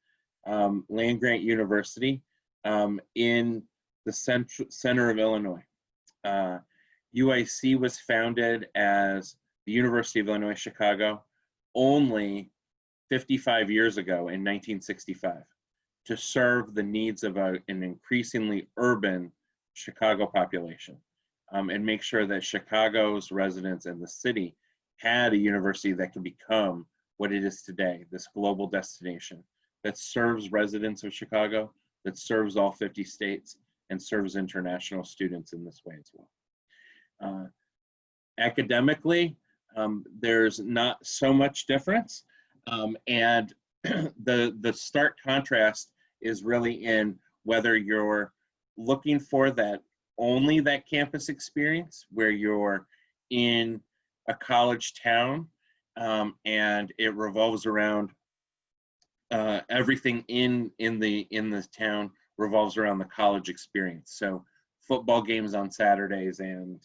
Land grant university in the center of Illinois. UIC was founded as the University of Illinois Chicago only 55 years ago in 1965 to serve the needs of an increasingly urban Chicago population, and make sure that Chicago's residents and the city had a university that could become what it is today, this global destination that serves residents of Chicago, that serves all 50 states, and serves international students in this way as well. Academically, there's not so much difference, and the stark contrast is really in whether you're looking for only that campus experience where you're in a college town, and it revolves around everything in the town revolves around the college experience. So football games on Saturdays and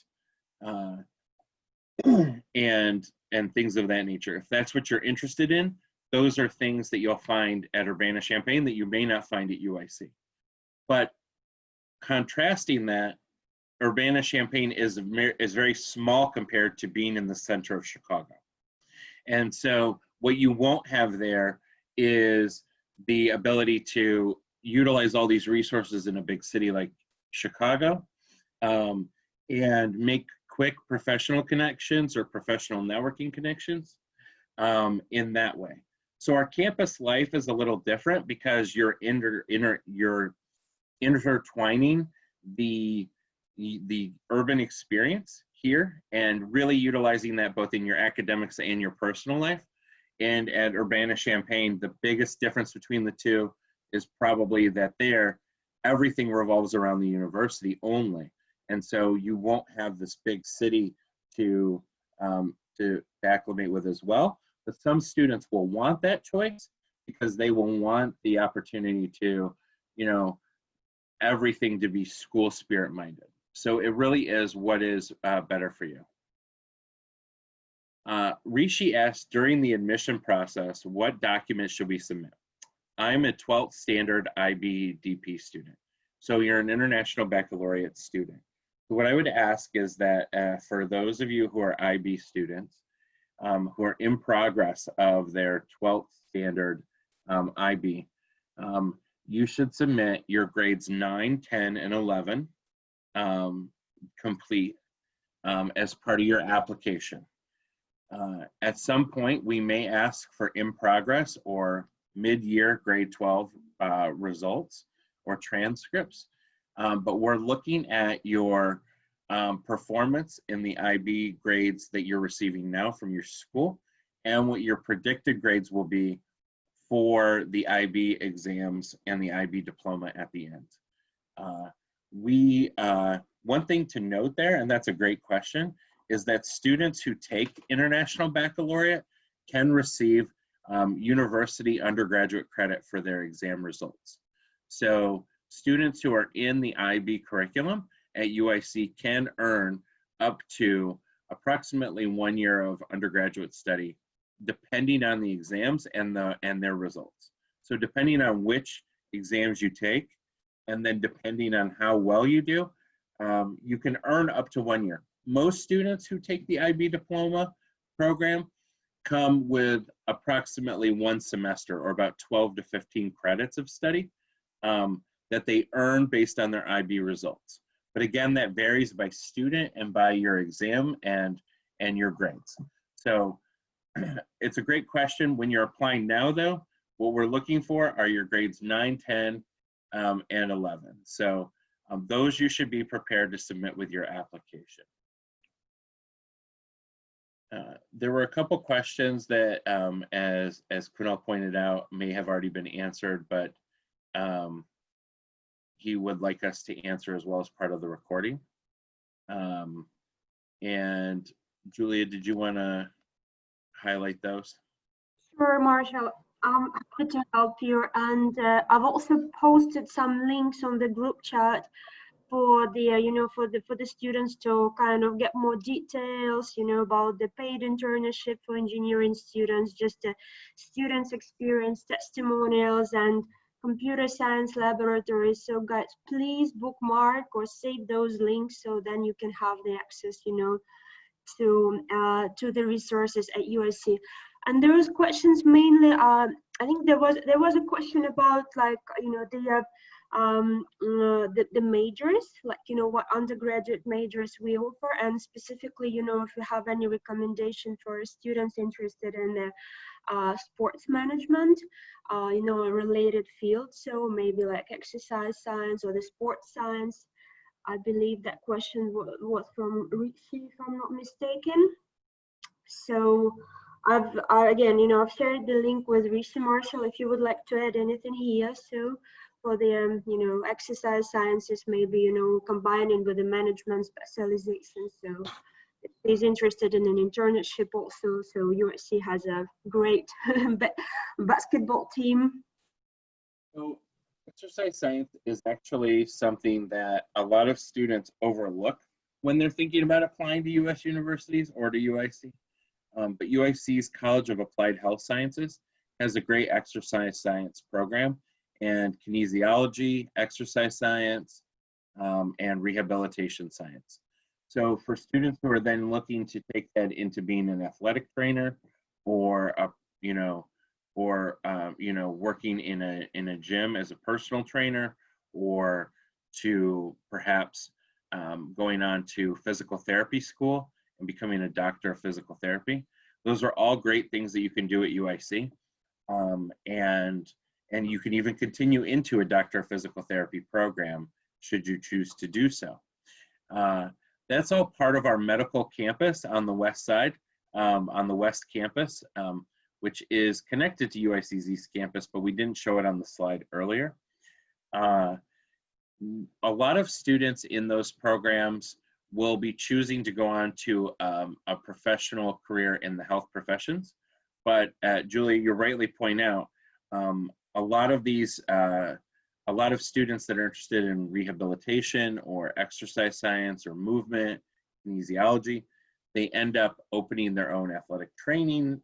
things of that nature. If that's what you're interested in, those are things that you'll find at Urbana-Champaign that you may not find at UIC. But contrasting that, Urbana-Champaign is very small compared to being in the center of Chicago. And so what you won't have there is the ability to utilize all these resources in a big city like Chicago, and make quick professional connections or professional networking connections in that way. So our campus life is a little different because you're intertwining the urban experience here and really utilizing that both in your academics and your personal life. And at Urbana-Champaign, the biggest difference between the two is probably that there, everything revolves around the university only. And so you won't have this big city to acclimate with as well. But some students will want that choice because they will want the opportunity to, everything to be school spirit minded. So it really is what is better for you. Rishi asked, during the admission process, what documents should we submit? I'm a 12th standard IB-DP student. So you're an international baccalaureate student. So what I would ask is that for those of you who are IB students, who are in progress of their 12th standard IB, you should submit your grades 9, 10, and 11 complete as part of your application. At some point, we may ask for in progress or mid-year grade 12 results or transcripts, but we're looking at your performance in the IB grades that you're receiving now from your school and what your predicted grades will be for the IB exams and the IB diploma at the end. One thing to note there, and that's a great question, is that students who take International Baccalaureate can receive university undergraduate credit for their exam results. So students who are in the IB curriculum at UIC can earn up to approximately 1 year of undergraduate study, depending on the exams and their results. So depending on which exams you take, and then depending on how well you do, you can earn up to 1 year. Most students who take the IB diploma program come with approximately 1 semester, or about 12 to 15 credits of study that they earn based on their IB results. But again, that varies by student and by your exam and your grades. So it's a great question. When you're applying now, though, what we're looking for are your grades 9, 10, and 11. So those you should be prepared to submit with your application. There were a couple questions that, as Kunal pointed out, may have already been answered, but he would like us to answer as well as part of the recording. And Julia, did you want to highlight those? Sure, Marshall. I'm happy to help you. And I've also posted some links on the group chat for the for the students to kind of get more details, about the paid internship for engineering students, just the students' experience testimonials and computer science laboratories. So guys, please bookmark or save those links so then you can have the access, to the resources at USC. And there was questions mainly. I think there was a question about, like, the majors, like, what undergraduate majors we offer, and specifically, if you have any recommendation for students interested in sports management, a related field, so maybe like exercise science or the sports science. I believe that question was from Richie, if I'm not mistaken. So I've shared the link with Richie. Marshall, if you would like to add anything here. So for the exercise sciences, maybe combining with the management specialization. So if he's interested in an internship also, so USC has a great basketball team. So exercise science is actually something that a lot of students overlook when they're thinking about applying to US universities or to UIC. But UIC's College of Applied Health Sciences has a great exercise science program, and kinesiology, exercise science, and rehabilitation science. So for students who are then looking to take that into being an athletic trainer, or working in a gym as a personal trainer, or to perhaps going on to physical therapy school and becoming a doctor of physical therapy. Those are all great things that you can do at UIC. And you can even continue into a doctor of physical therapy program should you choose to do so. That's all part of our medical campus on the west side, on the west campus, which is connected to UIC's East Campus, but we didn't show it on the slide earlier. A lot of students in those programs will be choosing to go on to a professional career in the health professions. But Julia, you rightly point out, a lot of students that are interested in rehabilitation or exercise science or movement, kinesiology, they end up opening their own athletic training,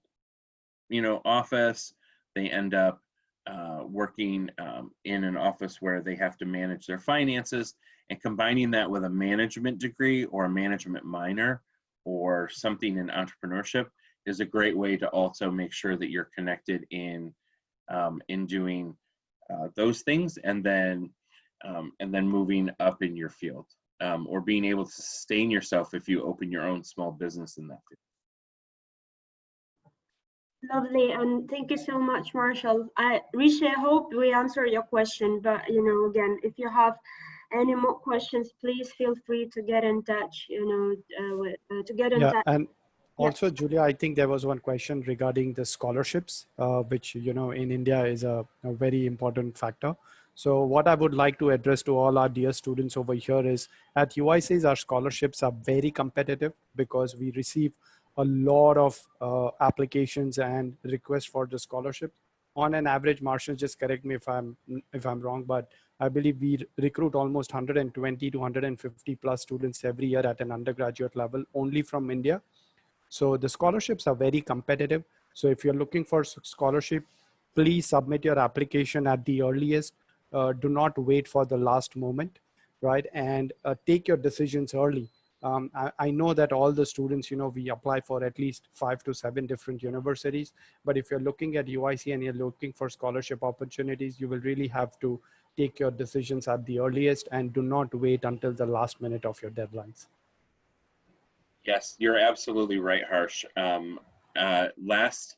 office. They end up working in an office where they have to manage their finances, and combining that with a management degree or a management minor or something in entrepreneurship is a great way to also make sure that you're connected in doing those things, and then moving up in your field, or being able to sustain yourself if you open your own small business in that field. Lovely, and thank you so much, Marshall. Rishi, I hope we answer your question, but again, if you have any more questions, please feel free to get in touch. And also, Julia, I think there was one question regarding the scholarships, which in India is a very important factor. So what I would like to address to all our dear students over here is, at UICs, our scholarships are very competitive because we receive a lot of applications and requests for the scholarship. On an average, Marshall, just correct me if I'm wrong, but I believe we recruit almost 120 to 150 plus students every year at an undergraduate level only from India. So the scholarships are very competitive. So if you're looking for scholarship, please submit your application at the earliest. Do not wait for the last moment, right? And take your decisions early. I know that all the students, we apply for at least 5 to 7 different universities. But if you're looking at UIC and you're looking for scholarship opportunities, you will really have to take your decisions at the earliest and do not wait until the last minute of your deadlines. Yes, you're absolutely right, Harsh. Last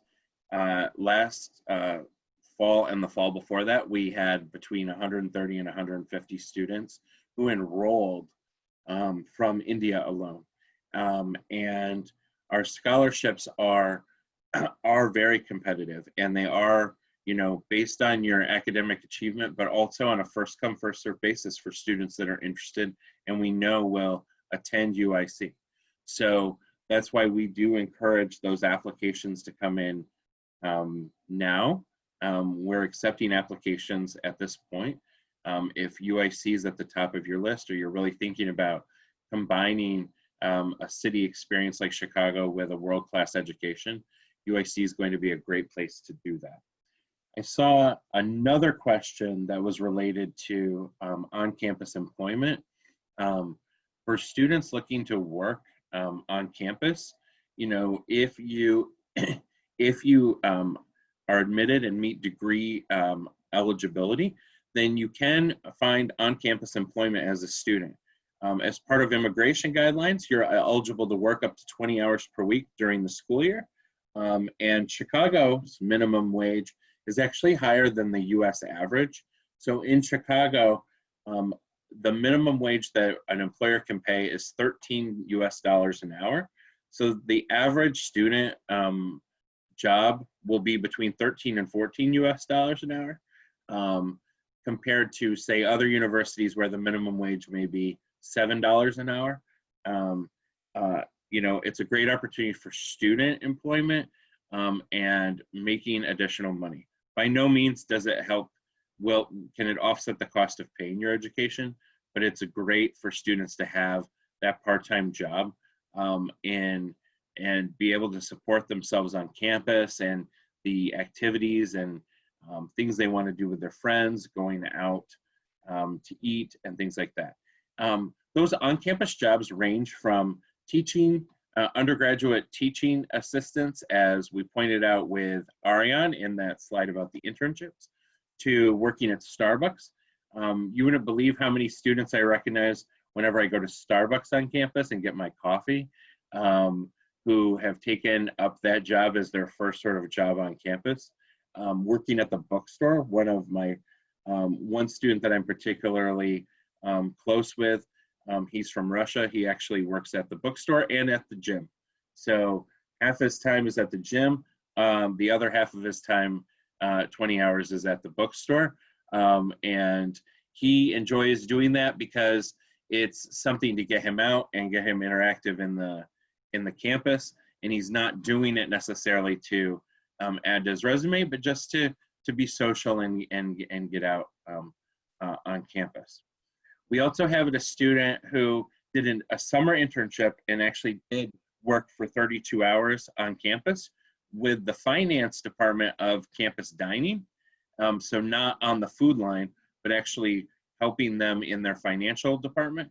fall and the fall before that, we had between 130 and 150 students who enrolled from India alone. And our scholarships are very competitive, and they are, you know, based on your academic achievement, but also on a first come, first served basis for students that are interested and we know will attend UIC. So that's why we do encourage those applications to come in now. We're accepting applications at this point. If UIC is at the top of your list, or you're really thinking about combining a city experience like Chicago with a world-class education, UIC is going to be a great place to do that. I saw another question that was related to on-campus employment. For students looking to work on campus, you know, if you are admitted and meet degree eligibility, then you can find on-campus employment as a student. As part of immigration guidelines, you're eligible to work up to 20 hours per week during the school year. And Chicago's minimum wage is actually higher than the US average. So in Chicago, the minimum wage that an employer can pay is $13 US an hour. So the average student job will be between 13 and 14 US an hour, compared to, say, other universities where the minimum wage may be $7 an hour. You know, it's a great opportunity for student employment and making additional money. By no means does it help, well, can it offset the cost of paying your education, but it's great for students to have that part-time job and be able to support themselves on campus and the activities and things they want to do with their friends, going out to eat and things like that. Those on-campus jobs range from teaching, undergraduate teaching assistants, as we pointed out with Ariane in that slide about the internships, to working at Starbucks. You wouldn't believe how many students I recognize whenever I go to Starbucks on campus and get my coffee, who have taken up that job as their first sort of job on campus. Working at the bookstore, one of my, one student that I'm particularly close with, he's from Russia. He actually works at the bookstore and at the gym. So half his time is at the gym. The other half of his time, 20 hours, is at the bookstore. And he enjoys doing that because it's something to get him out and get him interactive in the campus. And he's not doing it necessarily to add to his resume, but just to be social and get out on campus. We also have a student who did a summer internship and actually did work for 32 hours on campus with the finance department of campus dining. So not on the food line, but actually helping them in their financial department.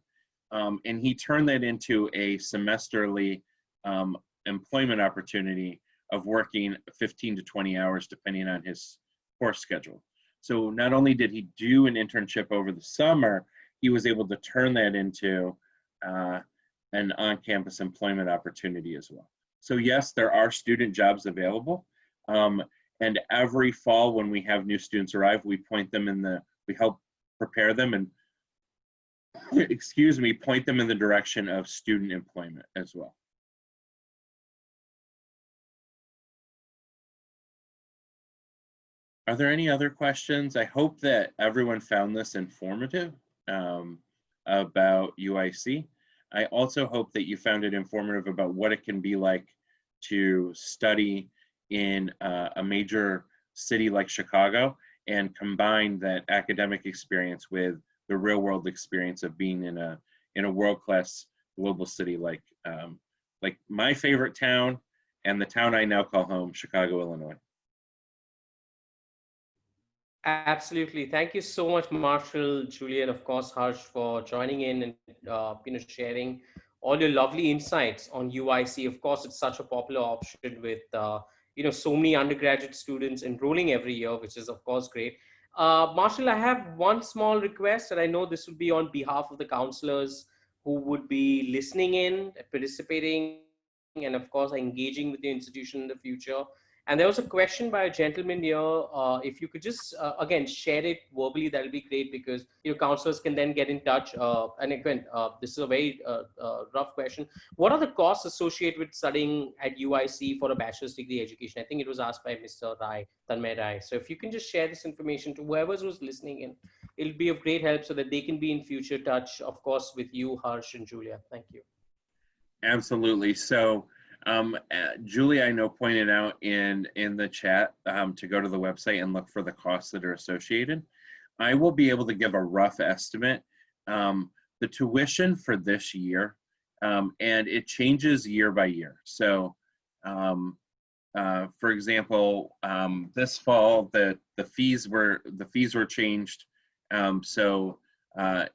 And he turned that into a semesterly employment opportunity of working 15 to 20 hours depending on his course schedule. So not only did he do an internship over the summer, he was able to turn that into an on-campus employment opportunity as well. So yes, there are student jobs available. And every fall when we have new students arrive, we point them we help prepare them and, excuse me, point them in the direction of student employment as well. Are there any other questions? I hope that everyone found this informative about UIC. I also hope that you found it informative about what it can be like to study in a major city like Chicago and combine that academic experience with the real world experience of being in a world-class global city like my favorite town and the town I now call home, Chicago, Illinois. Absolutely. Thank you so much, Marshall, Julie, and of course, Harsh, for joining in and sharing all your lovely insights on UIC. Of course, it's such a popular option with so many undergraduate students enrolling every year, which is of course great. Marshall, I have one small request, and I know this would be on behalf of the counselors who would be listening in, participating, and of course engaging with your institution in the future. And there was a question by a gentleman here. If you could just again share it verbally, that'll be great, because counselors can then get in touch. And again, this is a very rough question. What are the costs associated with studying at UIC for a bachelor's degree education? I think it was asked by Mr. Rai, Tanmay Rai. So if you can just share this information to whoever's who's listening in, it'll be of great help so that they can be in future touch, of course, with you, Harsh and Julia. Thank you. Absolutely. So Julie, I know, pointed out in the chat to go to the website and look for the costs that are associated. I will be able to give a rough estimate. The tuition for this year, and it changes year by year. So, for example, this fall the fees were changed. So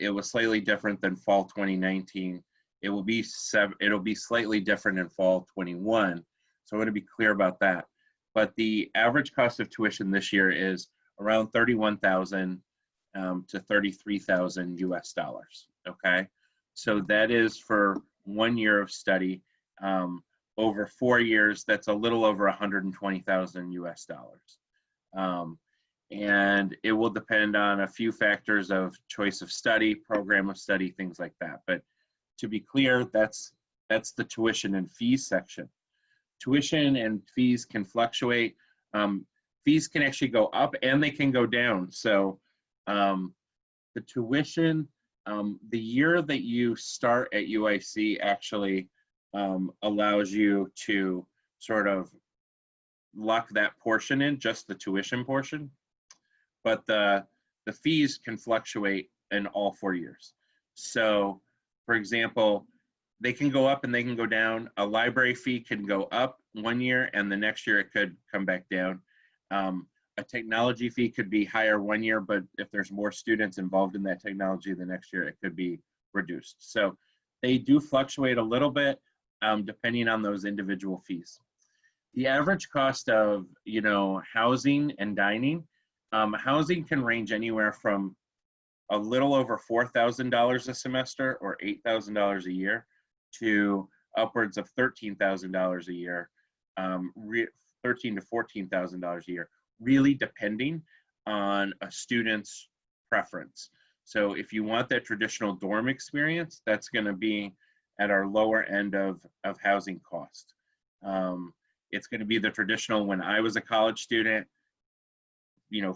it was slightly different than fall 2019. It'll be slightly different in fall 21. So I want to be clear about that. But the average cost of tuition this year is around $31,000 to $33,000 US dollars. Okay, so that is for 1 year of study. Over 4 years, that's a little over $120,000 US dollars. And it will depend on a few factors of choice of study, program of study, things like that. But to be clear, that's the tuition and fees section. Tuition and fees can fluctuate. Fees can actually go up and they can go down. So the tuition, the year that you start at UIC actually allows you to sort of lock that portion in, just the tuition portion. But the fees can fluctuate in all 4 years. So, for example, they can go up and they can go down. A library fee can go up 1 year and the next year it could come back down. A technology fee could be higher 1 year, but if there's more students involved in that technology the next year, it could be reduced. So they do fluctuate a little bit depending on those individual fees. The average cost of, housing and dining, housing can range anywhere from a little over $4,000 a semester or $8,000 a year to upwards of $13,000 a year, $13,000 to $14,000 a year, really depending on a student's preference. So if you want that traditional dorm experience, that's going to be at our lower end of housing cost. It's going to be the traditional, when I was a college student,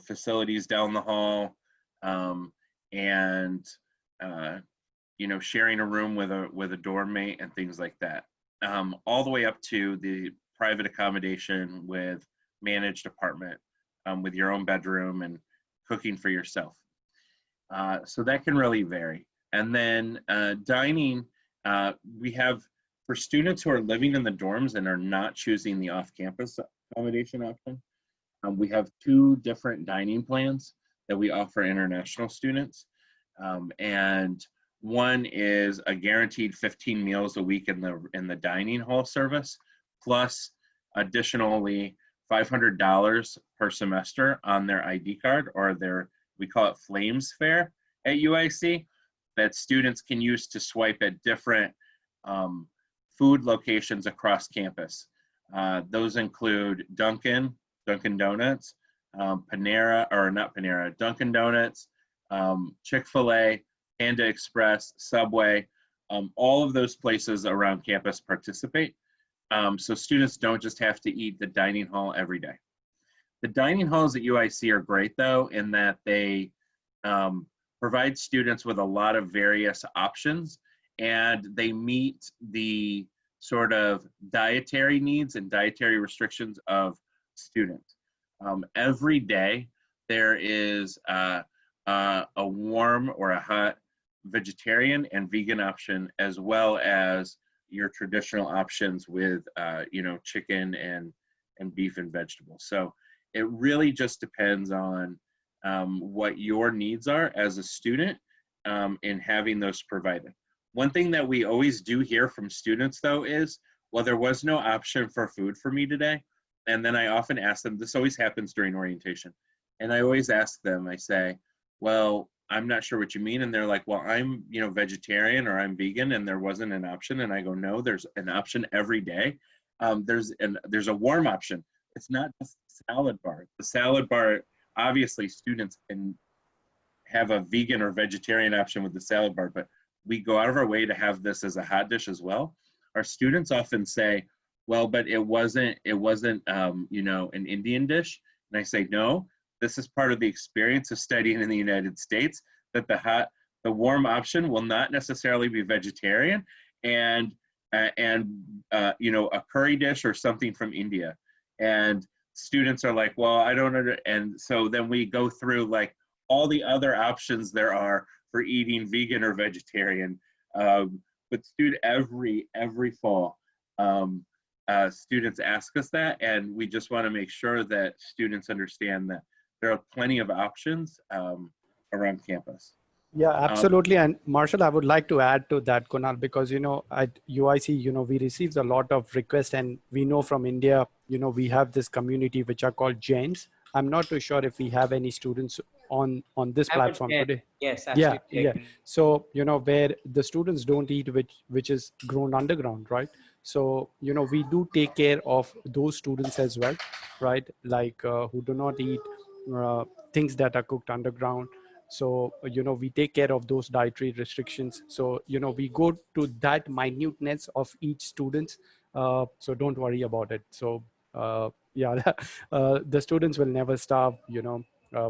facilities down the hall, and sharing a room with a dorm mate and things like that, all the way up to the private accommodation with managed apartment, with your own bedroom and cooking for yourself. So that can really vary. And then dining, we have, for students who are living in the dorms and are not choosing the off-campus accommodation option, we have 2 different dining plans that we offer international students. And one is a guaranteed 15 meals a week in the dining hall service, plus additionally $500 per semester on their ID card, or we call it Flames Fare at UIC, that students can use to swipe at different food locations across campus. Those include Dunkin' Donuts, Panera, or not Panera, Dunkin' Donuts, Chick-fil-A, Panda Express, Subway. All of those places around campus participate. So students don't just have to eat the dining hall every day. The dining halls at UIC are great, though, in that they provide students with a lot of various options, and they meet the sort of dietary needs and dietary restrictions of students. Every day there is a warm or a hot vegetarian and vegan option, as well as your traditional options with chicken and beef and vegetables. So it really just depends on what your needs are as a student in having those provided. One thing that we always do hear from students, though, is, well, there was no option for food for me today. And then I often ask them, this always happens during orientation, And I always ask them, I say, well, I'm not sure what you mean. And they're like, well, I'm, vegetarian or I'm vegan, and there wasn't an option. And I go, no, there's an option every day. There's a warm option. It's not just salad bar. The salad bar, obviously students can have a vegan or vegetarian option with the salad bar, but we go out of our way to have this as a hot dish as well. Our students often say, well, but it wasn't an Indian dish. And I say, no, this is part of the experience of studying in the United States, that the warm option will not necessarily be vegetarian, and a curry dish or something from India. And students are like, well, I don't understand. And so then we go through like all the other options there are for eating vegan or vegetarian. But every fall, students ask us that, and we just want to make sure that students understand that there are plenty of options around campus. Yeah, absolutely. And Marshall, I would like to add to that, Kunal, because, at UIC, we received a lot of requests, and we know from India, we have this community which are called Jains. I'm not too sure if we have any students on this platform today. Yes, Yeah, absolutely. yeah. So, where the students don't eat which is grown underground, right? So, we do take care of those students as well, right? Like who do not eat things that are cooked underground. So, we take care of those dietary restrictions. So, we go to that minuteness of each student. So don't worry about it. So, yeah, the students will never starve,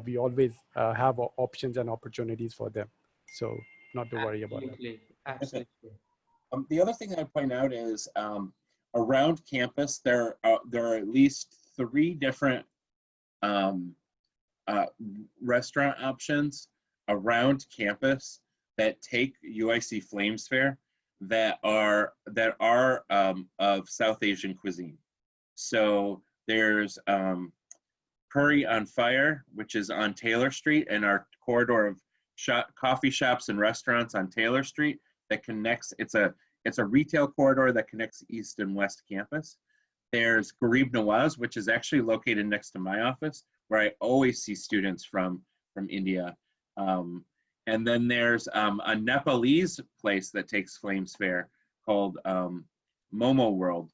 we always have options and opportunities for them. So not to worry about it. Absolutely. The other thing I point out is around campus, there are at least 3 different restaurant options around campus that take UIC Flames Fair that are of South Asian cuisine. So there's Curry on Fire, which is on Taylor Street, and our corridor of coffee shops and restaurants on Taylor Street that connects. It's a retail corridor that connects East and West Campus. There's Garib Nawaz, which is actually located next to my office, where I always see students from India. And then there's a Nepalese place that takes Flames Fair called Momo World,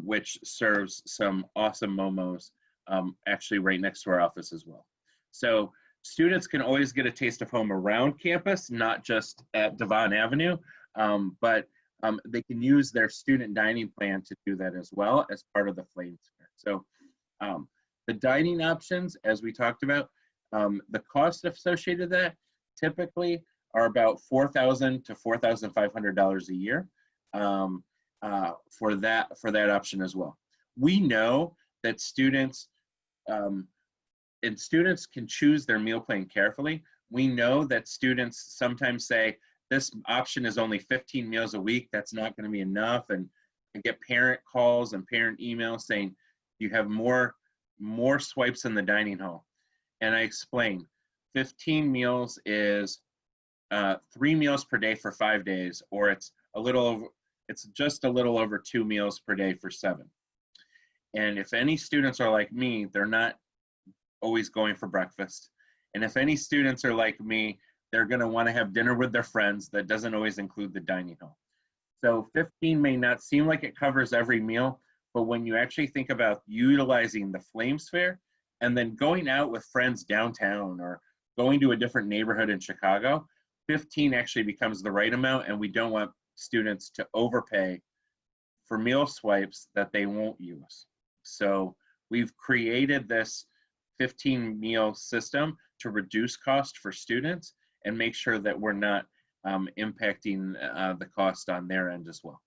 which serves some awesome momos, actually right next to our office as well. So students can always get a taste of home around campus, not just at Devon Avenue, but they can use their student dining plan to do that as well as part of the Flames Fair. So the dining options, as we talked about, the cost associated with that typically are about $4,000 to $4,500 a year for that option as well. We know that students can choose their meal plan carefully. We know that students sometimes say, this option is only 15 meals a week, that's not going to be enough. And I get parent calls and parent emails saying, you have more swipes in the dining hall. And I explain, 15 meals is 3 meals per day for 5 days, or it's just a little over 2 meals per day for 7. And if any students are like me, they're not always going for breakfast. And if any students are like me, they're going to want to have dinner with their friends. That doesn't always include the dining hall. So 15 may not seem like it covers every meal, but when you actually think about utilizing the Flames Fair and then going out with friends downtown or going to a different neighborhood in Chicago, 15 actually becomes the right amount, and we don't want students to overpay for meal swipes that they won't use. So we've created this 15 meal system to reduce cost for students and make sure that we're not impacting the cost on their end as well.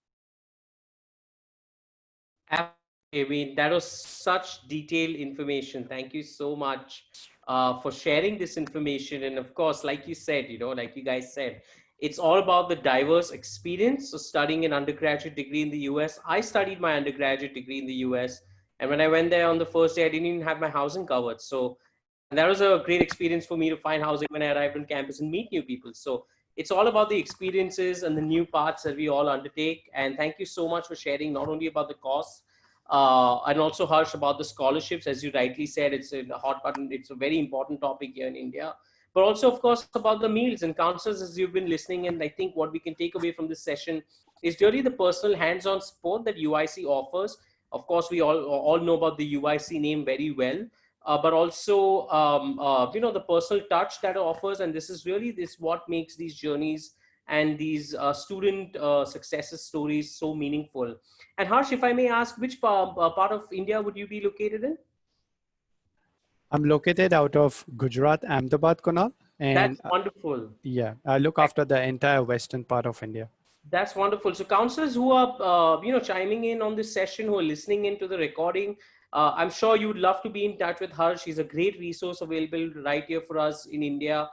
I mean, that was such detailed information. Thank you so much for sharing this information. And of course, like you said, like you guys said, it's all about the diverse experience. So studying an undergraduate degree in the US, I studied my undergraduate degree in the US. And when I went there on the first day, I didn't even have my housing covered. So that was a great experience for me to find housing when I arrived on campus and meet new people. So it's all about the experiences and the new paths that we all undertake. And thank you so much for sharing not only about the costs, and also Harsh about the scholarships. As you rightly said, it's a hot button. It's a very important topic here in India. But also, of course, about the meals and counselors as you've been listening. And I think what we can take away from this session is really the personal hands-on support that UIC offers. Of course, we all know about the UIC name very well, but also the personal touch that it offers. And this is really what makes these journeys and these student success stories so meaningful. And Harsh, if I may ask, which part of India would you be located in? I'm located out of Gujarat, Ahmedabad, Kunal. And That's wonderful. yeah, I look after the entire western part of India. That's wonderful. So counselors who are, chiming in on this session, who are listening into the recording, I'm sure you would love to be in touch with Harsh. He's a great resource available right here for us in India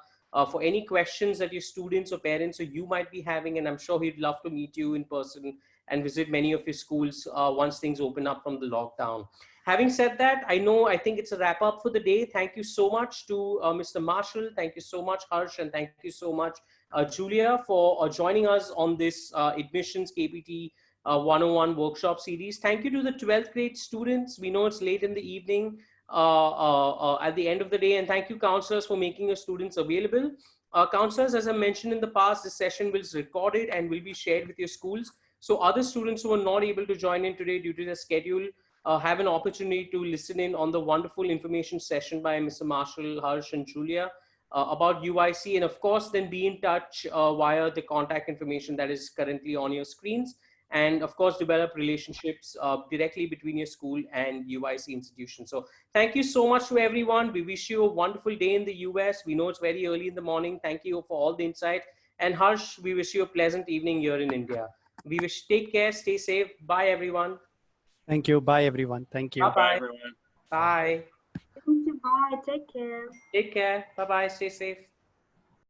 for any questions that your students or parents or you might be having. And I'm sure he'd love to meet you in person and visit many of your schools once things open up from the lockdown. Having said that, I think it's a wrap up for the day. Thank you so much to Mr. Marshall. Thank you so much, Harsh. And thank you so much, Julia, for joining us on this Admissions KPT 101 workshop series. Thank you to the 12th grade students. We know it's late in the evening at the end of the day. And thank you, counselors, for making your students available. Counselors, as I mentioned in the past, this session will be recorded and will be shared with your schools. So other students who are not able to join in today due to their schedule have an opportunity to listen in on the wonderful information session by Mr. Marshall, Harsh, and Julia about UIC, and of course, then be in touch via the contact information that is currently on your screens. And of course, develop relationships directly between your school and UIC institution. So thank you so much to everyone. We wish you a wonderful day in the US. We know it's very early in the morning. Thank you for all the insight. And Harsh, we wish you a pleasant evening here in India. We wish take care, stay safe. Bye, everyone. Thank you. Bye, everyone. Thank you. Bye-bye. Bye, everyone. Bye. Thank you. Bye. Take care. Take care. Bye-bye. Stay safe.